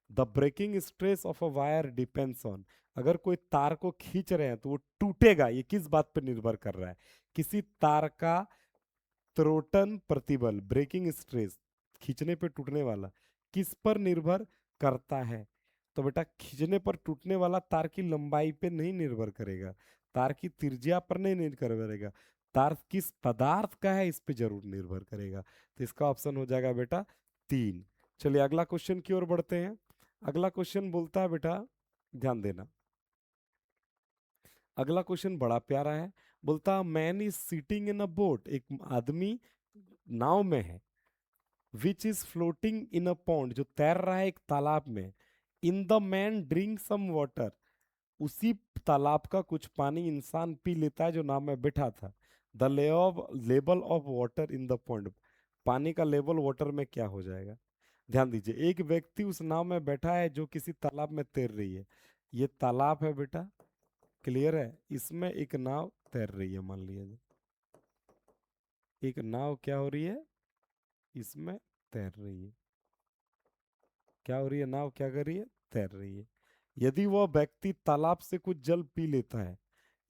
the breaking stress of a wire depends on, अगर कोई तार को खींच रहे हैं तो वो टूटेगा, ये किस बात पर निर्भर कर रहा है? किसी तार का त्रोटन प्रतिबल, ब्रेकिंग स्ट्रेस, खींचने पे टूटने वाला, किस पर निर्भर करता है? तो बेटा खींचने पर टूटने वाला तार की लंबाई पे नहीं निर्भर करेगा, तार की त्रिज्या पर नहीं निर्भर करेगा, तार किस पदार्थ का है इस पे जरूर निर्भर करेगा। तो इसका ऑप्शन हो जाएगा बेटा 3। चलिए अगला क्वेश्चन की ओर बढ़ते हैं। अगला क्वेश्चन बोलता है बेटा, ध्यान देना, अगला क्वेश्चन बड़ा प्यारा है। बोलता man is sitting in a boat, एक आदमी नाव में है, which is floating in a pond, जो तैर रहा है एक तालाब में, in the man drink some water, उसी तालाब का कुछ पानी इंसान पी लेता है जो नाव में बैठा था। The level of water in the pond, पानी का लेवल वाटर में क्या हो जाएगा? ध्यान दीजिए, एक व्यक्ति उस नाव में बैठा है जो किसी तालाब में तैर रही है, ये तालाब है बेटा, क्लियर है, इसमें एक नाव तैर रही है, मान लिया जाए एक नाव क्या हो रही है, इसमें तैर रही है, क्या हो रही है, नाव क्या कर रही है, तैर रही है। यदि वह व्यक्ति तालाब से कुछ जल पी लेता है,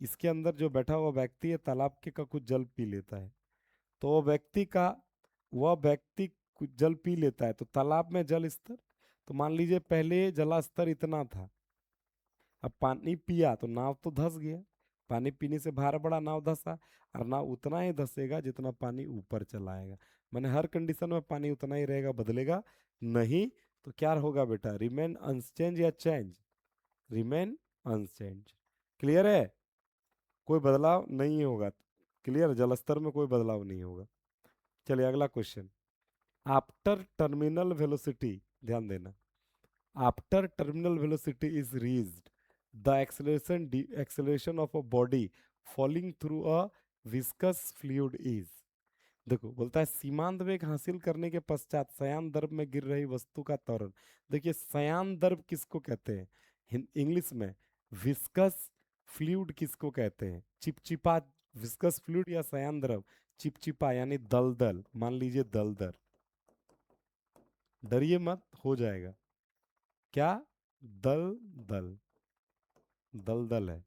इसके अंदर जो बैठा हुआ व्यक्ति है तालाब के का कुछ जल पी लेता है, तो वह व्यक्ति कुछ जल पी लेता है, तो तालाब में जल स्तर, तो मान लीजिए पहले जला स्तर इतना था, अब पानी पिया तो नाव तो धंस गया, पानी पीने से भार बढ़ा, नाव धंसा, और नाव उतना ही धंसेगा जितना पानी ऊपर चला आएगा, मैंने हर कंडीशन में पानी उतना ही रहेगा, बदलेगा नहीं। तो क्या होगा बेटा, रिमेन अनचेंज या चेंज? रिमेन अनचेंज, क्लियर है, कोई बदलाव नहीं होगा, क्लियर, जलस्तर में कोई बदलाव नहीं होगा। चलिए अगला क्वेश्चन। आफ्टर टर्मिनल वेलोसिटी, ध्यान देना, after terminal velocity is reached, the acceleration of a body falling through a viscous fluid is, देखो बोलता है सीमांत वेग हासिल करने के पश्चात सयान दर्ब में गिर रही वस्तु का त्वरण, देखिए सयान दर्ब किसको कहते हैं इंग्लिश में, विस्कस फ्लूइड किसको कहते हैं, चिपचिपा, विस्कस फ्लूइड या सयान द्रव, चिपचिपा यानी दलदल, मान लीजिए दलदल, डरिए मत, हो जाएगा, क्या, दल दल, दलदल है,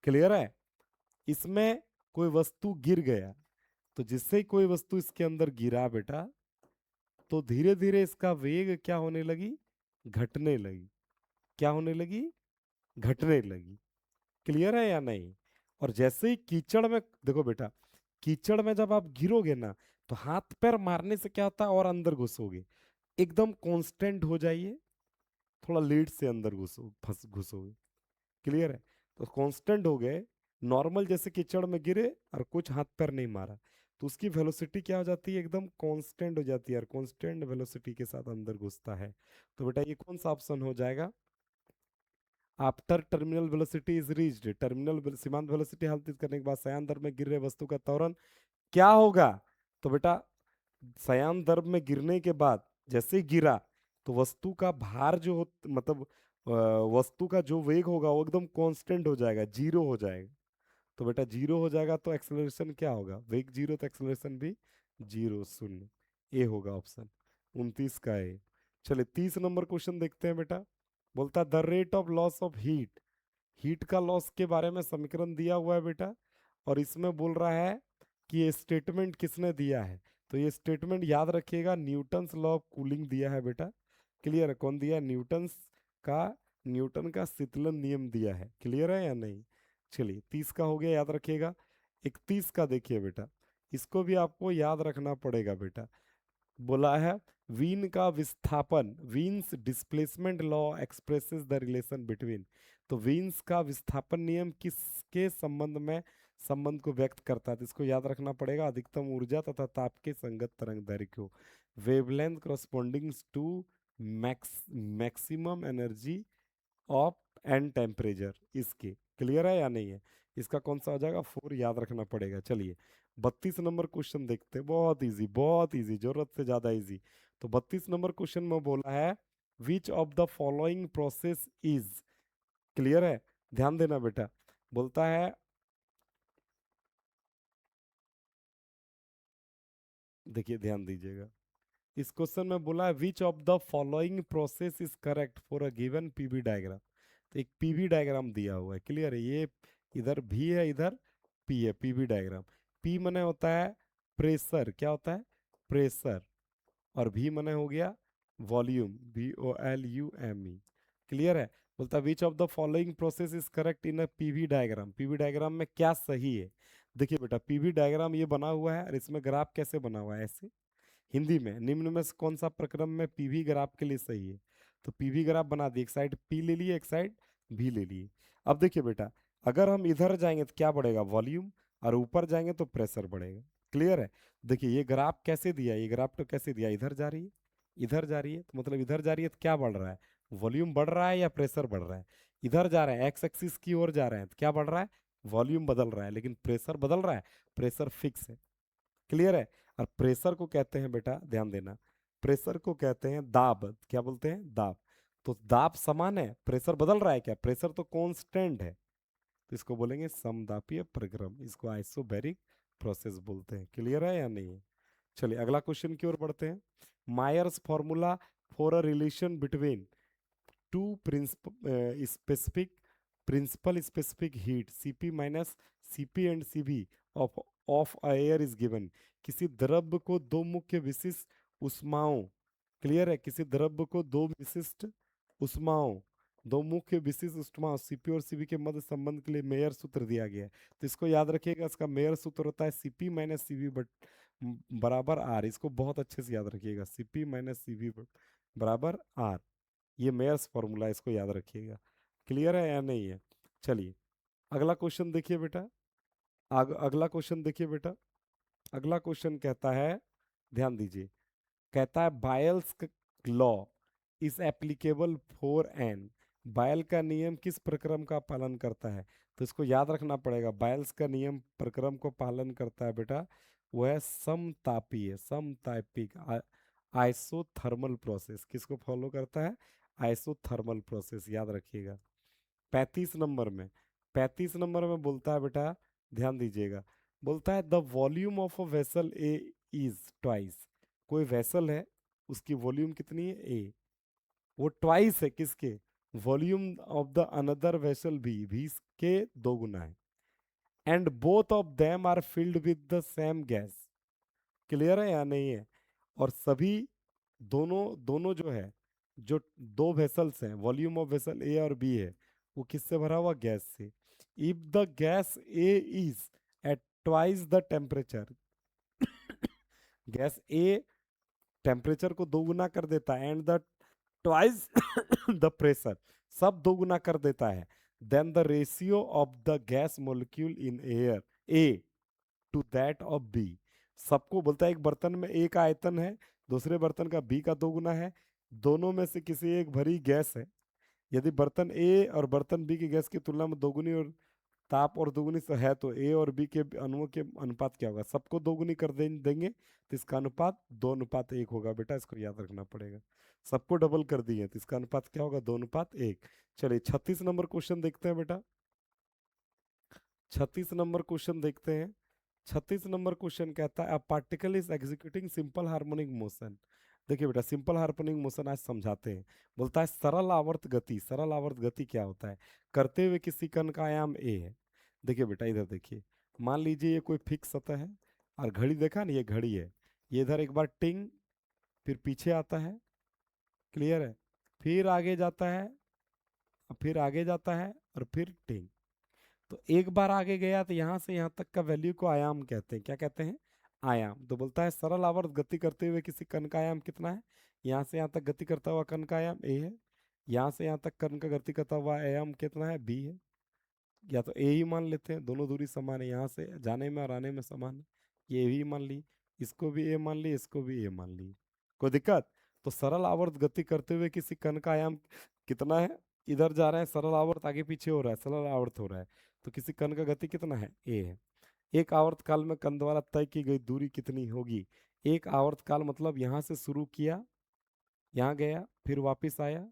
क्लियर है। इसमें कोई वस्तु गिर गया, तो जिससे ही कोई वस्तु इसके अंदर गिरा बेटा, तो धीरे धीरे इसका वेग क्या होने लगी, घटने लगी, क्या होने लगी, घटने लगी, क्लियर है या नहीं? और जैसे ही कीचड़ में, देखो बेटा, कीचड़ में जब आप गिरोगे ना, तो हाथ पैर मारने से क्या होता है, और अंदर घुसोगे, एकदम कांस्टेंट हो जाइए, थोड़ा लेट से अंदर घुसोगे, क्लियर है, तो कांस्टेंट हो गए, नॉर्मल जैसे कीचड़ में गिरे और कुछ हाथ पैर नहीं मारा, तो उसकी वेलोसिटी क्या हो जाती है, एकदम कांस्टेंट हो जाती है, और कांस्टेंट वेलोसिटी के साथ अंदर घुसता है। तो बेटा ये कौन सा ऑप्शन हो जाएगा, after terminal velocity is reached, सीमांत वेलोसिटी हासिल करने के बाद सयान दर में गिर रहे वस्तु का त्वरण क्या होगा? तो बेटा सयान दर्ब में गिरने के बाद जैसे ही गिरा, तो वस्तु का भार जो हो, मतलब वस्तु का जो वेग होगा वो एकदम कांस्टेंट हो जाएगा, जीरो हो जाएगा। तो बेटा जीरो हो जाएगा तो एक्सेलरेशन क्या होगा, वेग जीरो तो एक्सेलरेशन भी जीरो, शून्य, ए होगा ऑप्शन 29 का ए। चलिए 30 नंबर क्वेश्चन देखते हैं बेटा। बोलता the rate of loss of heat, heat का लॉस के बारे में समीकरण दिया हुआ है बेटा, और इसमें बोल रहा है कि ये स्टेटमेंट किसने दिया है, तो ये स्टेटमेंट याद रखिएगा, न्यूटन्स लॉ ऑफ कूलिंग दिया है बेटा, क्लियर है, कौन दिया, का न्यूटन का शीतलन नियम दिया है, क्लियर है या नहीं? चलिए 30 का हो गया, याद रखिएगा। 31 का देखिए बेटा, इसको भी आपको याद रखना पड़ेगा बेटा। बोला है वीन का विस्थापन, Wien's displacement law expresses the relation between, तो वीन्स का विस्थापन नियम किसके संबंध में, संबंध को व्यक्त करता है, तो इसको याद रखना पड़ेगा, अधिकतम ऊर्जा तथा ताप के संगत तरंग दैर्घ्य को, wavelength corresponding to maximum energy of and temperature, इसके, क्लियर है या नहीं है? इसका कौन सा हो जाएगा, 4 याद रखना पड़ेगा। चलिए 32 नंबर क्वेश्चन देखते हैं, बहुत इजी, बहुत इजी, जरूरत से ज्यादा इजी। तो 32 नंबर क्वेश्चन में बोला है which of the following process is, clear है, ध्यान देना बेटा, बोलता है देखिए ध्यान दीजिएगा, इस क्वेश्चन में बोला है which of the following process is correct for a given PV diagram. तो एक पीवी डायग्राम दिया हुआ है, क्लियर है, ये इधर भी है, इधर पी है, पीवी डायग्राम। पी मने होता है प्रेशर, क्या होता है, प्रेशर, और भी मने हो गया वॉल्यूम, VOLUME, क्लियर है। बोलता है which of the following process is correct in a PV diagram, PV diagram में क्या सही है। देखिए बेटा, पीवी डायग्राम ये बना हुआ है, और इसमें ग्राफ कैसे बना हुआ है, ऐसे। हिंदी में निम्न में से कौन सा प्रक्रम में पीवी ग्राफ के लिए सही है। तो पीवी ग्राफ बना दिए, एक साइड पी ले लिए, एक साइड भी ले लिए। अब देखिए बेटा, अगर हम इधर जाएंगे तो क्या बढ़ेगा, वॉल्यूम, और ऊपर जाएंगे तो प्रेशर बढ़ेगा, क्लियर है। देखिए ये ग्राफ कैसे दिया है, ये ग्राफ तो कैसे दिया, इधर जा रही है, इधर जा रही है, तो मतलब इधर जा रही है तो क्या बढ़ रहा है, वॉल्यूम बढ़ रहा है या प्रेशर बढ़ रहा है। इधर जा रहे हैं, एक्स एक्सिस की ओर जा रहे हैं, तो क्या बढ़ रहा है, वॉल्यूम बदल रहा है, लेकिन प्रेशर बदल रहा है, प्रेशर फिक्स है, क्लियर है। और प्रेशर को कहते हैं बेटा, ध्यान देना, प्रेशर को कहते हैं दाब, क्या बोलते हैं, दाब। तो दाब समान है, प्रेशर बदल रहा है क्या, प्रेशर तो कांस्टेंट है, तो इसको बोलेंगे समदापीय प्रक्रम, इसको आइसोबैरिक प्रोसेस बोलते हैं, क्लियर है या नहीं है। चलिए अगला क्वेश्चन की ओर बढ़ते हैं। Mayer's formula for a relation between two specific principal specific heat Cp minus Cp and Cv of of air is given. किसी द्रव्य को दो मुख्य विशिष्ट उष्माओं, क्लियर है, किसी द्रव्य को दो विशिष्ट उष्माओं, दो मुख्य विशिष्ट उष्माओं Cp और Cv के मध्य संबंध के लिए मेयर सूत्र दिया गया है। तो इसको याद रखिएगा, इसका मेयर सूत्र होता है Cp माइनस Cv बराबर R। इसको बहुत अच्छे से याद रखिएगा, Cp माइनस Cv बराबर R, ये मेयर्स फॉर्मूला, इसको याद रखिएगा, क्लियर है या नहीं है। चलिए अगला क्वेश्चन देखिए बेटा, अगला क्वेश्चन देखिए बेटा, अगला क्वेश्चन कहता है, ध्यान दीजिए, कहता है Boyle's law is applicable for an, Boyle का नियम किस प्रक्रम का पालन करता है। तो इसको याद रखना पड़ेगा, बायल्स का नियम प्रक्रम को पालन करता है बेटा, वह है समतापीय, समतापिक आइसोथर्मल प्रोसेस, किसको फॉलो करता है, आइसोथर्मल प्रोसेस, याद रखिएगा। 35 नंबर में, 35 नंबर में बोलता है बेटा, ध्यान दीजिएगा, बोलता है the volume of a vessel A is twice, कोई वेसल है, उसकी वॉल्यूम कितनी है, ए, वो ट्वाइस है किसके, volume of the another vessel भी के दो गुना है, and both of them are filled with the same gas, clear है या नहीं है। और सभी, दोनों दोनों जो है, जो दो वेसल्स हैं, वॉल्यूम ऑफ वेसल ए और बी है, वो किससे भरा हुआ, गैस से। If the gas A is at twice the temperature, gas A temperature को दो गुना कर देता है, and the twice the pressure, सब दो गुना कर देता है, then the ratio of the gas molecule in air A to that of B, सबको बोलता है एक बर्तन में ए का आयतन है, दूसरे बर्तन का बी का दो गुना है, दोनों में से किसी एक भरी गैस है, यदि बर्तन ए और बर्तन बी की गैस की तुलना में दोगुनी और ताप और दोगुनी से है, तो ए और बी के अणुओं के अनुपात क्या होगा, सबको दोगुनी कर देंगे तो इसका अनुपात 2:1 होगा बेटा, इसको याद रखना पड़ेगा। सबको डबल कर दिए तो इसका अनुपात क्या होगा, 2:1। चलिए 36 नंबर क्वेश्चन देखते हैं बेटा, 36 नंबर क्वेश्चन देखते हैं। 36 नंबर क्वेश्चन कहता है a particle is executing simple harmonic motion. देखिए बेटा, सिंपल हार्मोनिक मोशन आज समझाते हैं। बोलता है सरल आवर्त गति, सरल आवर्त गति क्या होता है, करते हुए किसी कण का आयाम ए है। देखिए बेटा इधर देखिए, मान लीजिए ये कोई फिक्स सतह है, और घड़ी देखा ना, ये घड़ी है, ये इधर एक बार टिंग, फिर पीछे आता है, क्लियर है, फिर आगे जाता है, फिर आगे जाता है, और फिर टिंग। तो एक बार आगे गया तो यहाँ से यहाँ तक का वैल्यू को आयाम कहते हैं, क्या कहते हैं, आयाम। तो बोलता है सरल आवर्त गति करते हुए किसी कण का आयाम कितना है, यहाँ से यहाँ तक गति करता हुआ कण का आयाम ए है, यहाँ से यहाँ तक कण का गति करता हुआ आयाम कितना है, बी है। या तो ए ही मान लेते हैं, दोनों दूरी समान है, यहाँ से जाने में और आने में समान है, ये भी मान ली, इसको भी ए मान ली, इसको भी ए मान ली, कोई दिक्कत। तो सरल आवर्त गति करते हुए किसी कण का आयाम कितना है, इधर जा रहे हैं, सरल आवर्त आगे पीछे हो रहा है, सरल आवर्त हो रहा है, तो किसी कण का गति कितना है, ए है। एक आवर्त काल में कण द्वारा तय की गई दूरी कितनी होगी। एक आवर्त काल मतलब यहाँ से शुरू किया, यहाँ गया, फिर वापिस आया,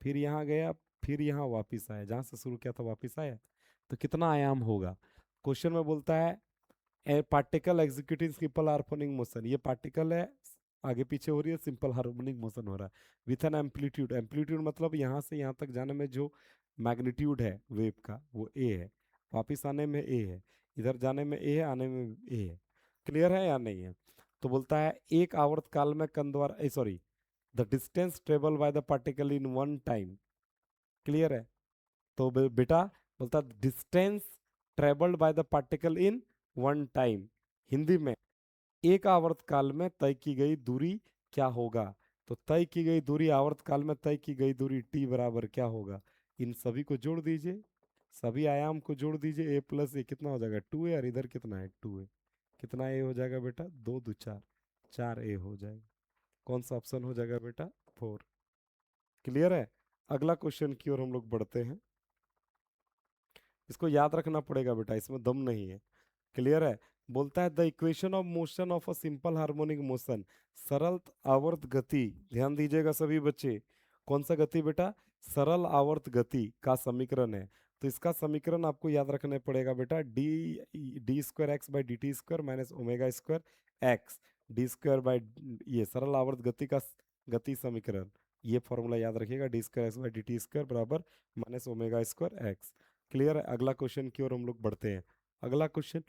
फिर यहाँ गया, फिर यहाँ वापिस आया, जहाँ से शुरू किया था वापिस आया, तो कितना आयाम होगा। क्वेश्चन में बोलता है ए particle executing simple harmonic motion, ये पार्टिकल है, आगे पीछे हो रही है, सिंपल हार्मोनिक मोशन हो रहा है विथ एन एम्पलीट्यूड। एम्पलीट्यूड मतलब यहाँ से यहाँ तक जाने में जो मैग्नीट्यूड है वेव का वो ए है, वापिस आने में ए है, इधर जाने में ए है, आने में ए है। क्लियर है या नहीं है? तो बोलता है एक आवर्त काल में कण द्वारा, sorry, the distance travel by the particle in one time. Clear है? तो बेटा बोलता distance travelled by the particle in one time, Hindi में एक आवर्त काल में तय की गई दूरी क्या होगा? तो तय की गई दूरी, आवर्त काल में तय की गई दूरी टी बराबर क्या होगा? इन सभी को जोड़ दीजिए, सभी आयाम को जोड़ दीजिए, ए प्लस ए कितना हो जाएगा 2a, और इधर कितना है 2a, कितना ए हो जाएगा बेटा 2 2 4, 4a हो जाएगा। कौन सा ऑप्शन हो जाएगा बेटा 4। क्लियर है? अगला क्वेश्चन की ओर हम लोग बढ़ते हैं। इसको याद रखना पड़ेगा बेटा, इसमें दम नहीं है। क्लियर है? बोलता है the equation of motion of a simple harmonic motion, सरल आवर्त गति, ध्यान दीजिएगा सभी बच्चे, कौन सा गति बेटा? सरल आवर्त गति का समीकरण है। तो इसका समीकरण आपको याद रखने पड़ेगा बेटा, D D square X by D T square minus omega square x D square by, ये सरल आवर्त गति का गति समीकरण, ये फॉर्मूला याद रखिएगा, D square X by D T square बराबर minus omega square X. Clear है? अगला क्वेश्चन की ओर हम लोग बढ़ते हैं। अगला क्वेश्चन,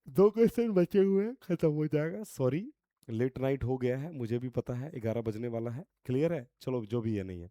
दो क्वेश्चन बचे हुए हैं, खत्म हो जाएगा, सॉरी लेट नाइट हो गया है, मुझे भी पता है 11 बजने वाला है। क्लियर है? चलो जो भी है नहीं है,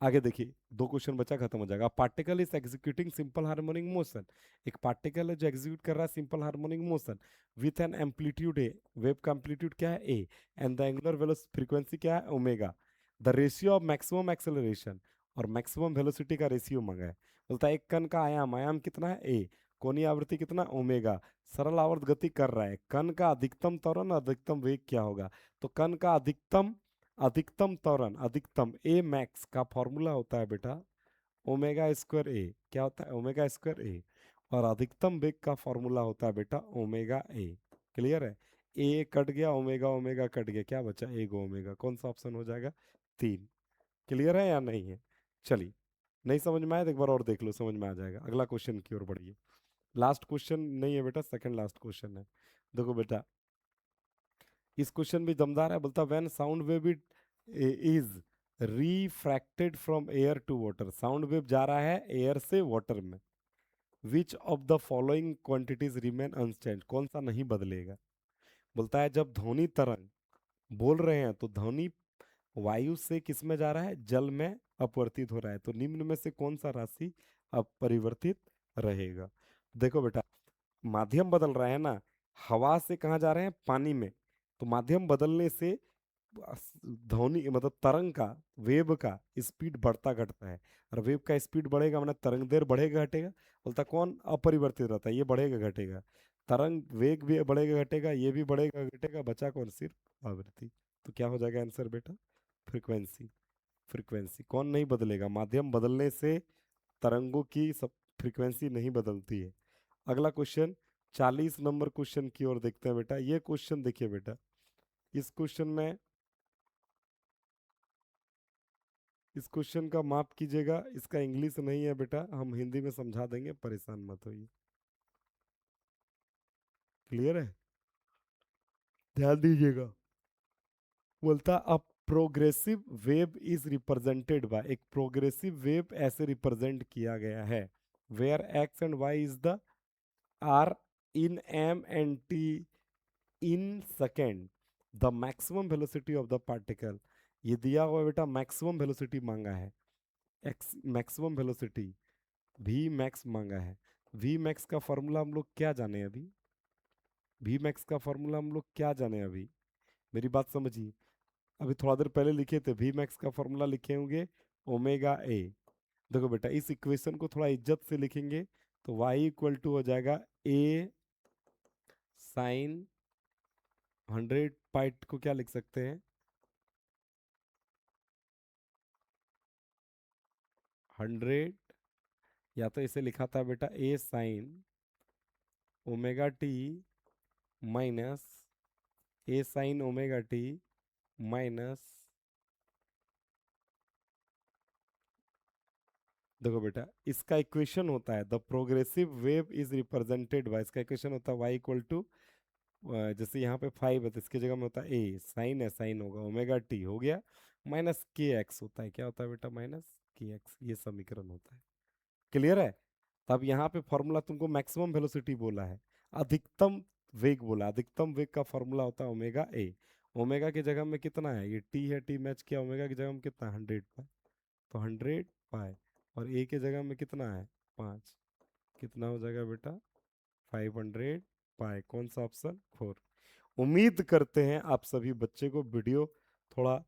आगे देखिए, दो क्वेश्चन बचा, खत्म हो जाएगा। Particle is executing simple harmonic motion, एक पार्टिकल है जो एग्जीक्यूट कर रहा है simple harmonic motion with an amplitude A, wave का एम्पलीट्यूड क्या है A, and the angular velocity frequency क्या है omega, the ratio of maximum acceleration और मैक्सिमम वेलोसिटी का रेशियो मांगा है। बोलता है एक कण का आयाम, आयाम कितना है ए, कोणीय आवृत्ति कितना ओमेगा, सरल आवर्त गति कर रहा है, कण का अधिकतम त्वरण अधिकतम वेग क्या होगा? तो कण का अधिकतम, अधिकतम त्वरण, अधिकतम ए मैक्स का फॉर्मूला होता है बेटा ओमेगा स्क्वायर ए, क्या होता है ओमेगा स्क्वायर ए, और अधिकतम वेग का फॉर्मूला होता है बेटा ओमेगा ए। क्लियर है? ए कट गया, ओमेगा ओमेगा कट गया, क्या बचा एक ओमेगा, कौन सा ऑप्शन हो जाएगा 3। क्लियर है या नहीं है? चलिए, नहीं समझ में आया तो एक बार और देख लो, समझ में आ जाएगा। अगला क्वेश्चन की ओर बढ़िए, लास्ट क्वेश्चन नहीं है बेटा, सेकंड लास्ट क्वेश्चन है। देखो बेटा, इस क्वेश्चन भी दमदार है, बोलता when sound wave it is refracted from air to water, sound wave जा रहा है एयर से वाटर में, which of the following quantities remain unchanged, कौन सा नहीं बदलेगा? बोलता है जब ध्वनि तरंग बोल रहे हैं तो ध्वनि वायु से किस में जा रहा है, जल में अपवर्तित हो रहा है, तो निम्न में से कौन सा राशि अपरिवर्तित रहेगा? देखो बेटा, माध्यम बदल रहा है ना, हवा से कहाँ जा रहे हैं पानी में, तो माध्यम बदलने से ध्वनि मतलब तरंग का, वेव का स्पीड बढ़ता घटता है, और वेव का स्पीड बढ़ेगा मतलब तरंग देर बढ़ेगा घटेगा? बोलता कौन अपरिवर्तित रहता है, ये बढ़ेगा घटेगा, तरंग वेग भी बढ़ेगा घटेगा, ये भी बढ़ेगा घटेगा, बचा कौन सिर्फ आवृत्ति। तो क्या हो जाएगा आंसर बेटा फ्रीक्वेंसी। फ्रीक्वेंसी कौन नहीं बदलेगा, माध्यम बदलने से तरंगों की सब फ्रीक्वेंसी नहीं बदलती है। अगला क्वेश्चन 40 नंबर क्वेश्चन की ओर देखते हैं बेटा, ये क्वेश्चन देखिए बेटा, इस क्वेश्चन में, इस क्वेश्चन का माफ कीजिएगा, इसका इंग्लिश नहीं है बेटा, हम हिंदी में समझा देंगे, परेशान मत होइए। क्लियर है? ध्यान दीजिएगा। बोलता a progressive wave is represented by, एक प्रोग्रेसिव वेव ऐसे रिप्रेजेंट किया गया है, where x and y is the are in m and t in second, the maximum velocity of the particle, ये दिया हुआ बेटा मैक्सिमम वेलोसिटी मांगा है, x maximum velocity, v max मांगा है। वी मैक्स का फॉर्मूला हम लोग क्या जाने अभी, वी मैक्स का फॉर्मूला हम लोग क्या जाने अभी, मेरी बात समझिए, अभी थोड़ा देर पहले लिखे थे वी मैक्स का फॉर्मूला लिखे होंगे ओमेगा ए। देखो बेटा इस इक्वेशन को थोड़ा इज्जत से लिखेंगे, तो y इक्वल टू हो जाएगा ए साइन 100 पाइट को क्या लिख सकते हैं 100, या तो इसे लिखा था बेटा ए साइन ओमेगा टी माइनस ए साइन ओमेगा टी माइनस देखो बेटा, इसका इक्वेशन होता है the progressive wave is represented bye, इसका इक्वेशन होता है y इक्वल टू, जैसे यहाँ पे 5 है तो इसके जगह में होता है ए, साइन है, साइन होगा ओमेगा टी हो गया, माइनस के एक्स होता है, क्या होता है बेटा, माइनस के एक्स, ये समीकरण होता है। क्लियर है? तब यहाँ पे फॉर्मूला तुमको मैक्सिमम वेलोसिटी बोला है, अधिकतम वेग बोला, अधिकतम वेग का फॉर्मूला होता है ओमेगा ए। ओमेगा की जगह में कितना है, ये टी है, टी मैच किया, ओमेगा की जगह में कितना, 100 पाई, तो 100 पाई, और ए के जगह में कितना है, 5, कितना हो जाएगा बेटा, 500 पाई, कौन सा ऑप्शन, 4। उम्मीद करते हैं आप सभी बच्चे को वीडियो थोड़ा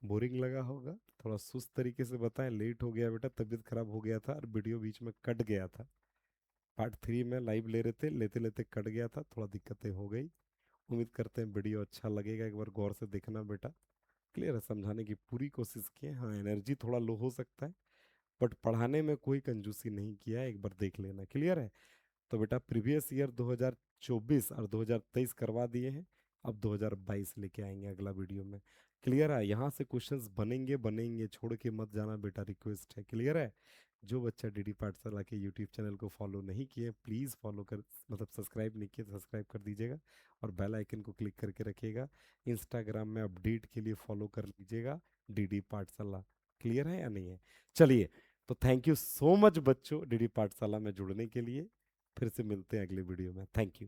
बोरिंग लगा होगा, थोड़ा सुस्त तरीके से बताएं, लेट हो गया बेटा, तबीयत खराब हो गया था और वीडियो बीच में कट गया था, पार्ट 3 में लाइव ले रहे थे, लेते लेते कट गया था, थोड़ा दिक्कतें हो गई। उम्मीद करते हैं वीडियो अच्छा लगेगा, एक बार गौर से देखना बेटा। क्लियर है? समझाने की पूरी कोशिश किए, हाँ एनर्जी थोड़ा लो हो सकता है, बट पढ़ाने में कोई कंजूसी नहीं किया है, एक बार देख लेना। क्लियर है? तो बेटा प्रीवियस ईयर 2024 और 2023 करवा दिए हैं, अब 2022 लेके आएंगे अगला वीडियो में। क्लियर है? यहाँ से क्वेश्चंस बनेंगे बनेंगे, छोड़ के मत जाना बेटा, रिक्वेस्ट है। क्लियर है? जो बच्चा डीडी पाठशाला के यूट्यूब चैनल को फॉलो नहीं किए, प्लीज़ फॉलो कर, मतलब सब्सक्राइब नहीं किए तो सब्सक्राइब कर दीजिएगा, और बेल आइकन को क्लिक करके रखिएगा। इंस्टाग्राम में अपडेट के लिए फॉलो कर लीजिएगा डीडी पाठशाला। क्लियर है या नहीं है? चलिए, तो थैंक यू सो मच बच्चों डीडी पाठशाला में जुड़ने के लिए। फिर से मिलते हैं अगले वीडियो में। Thank you.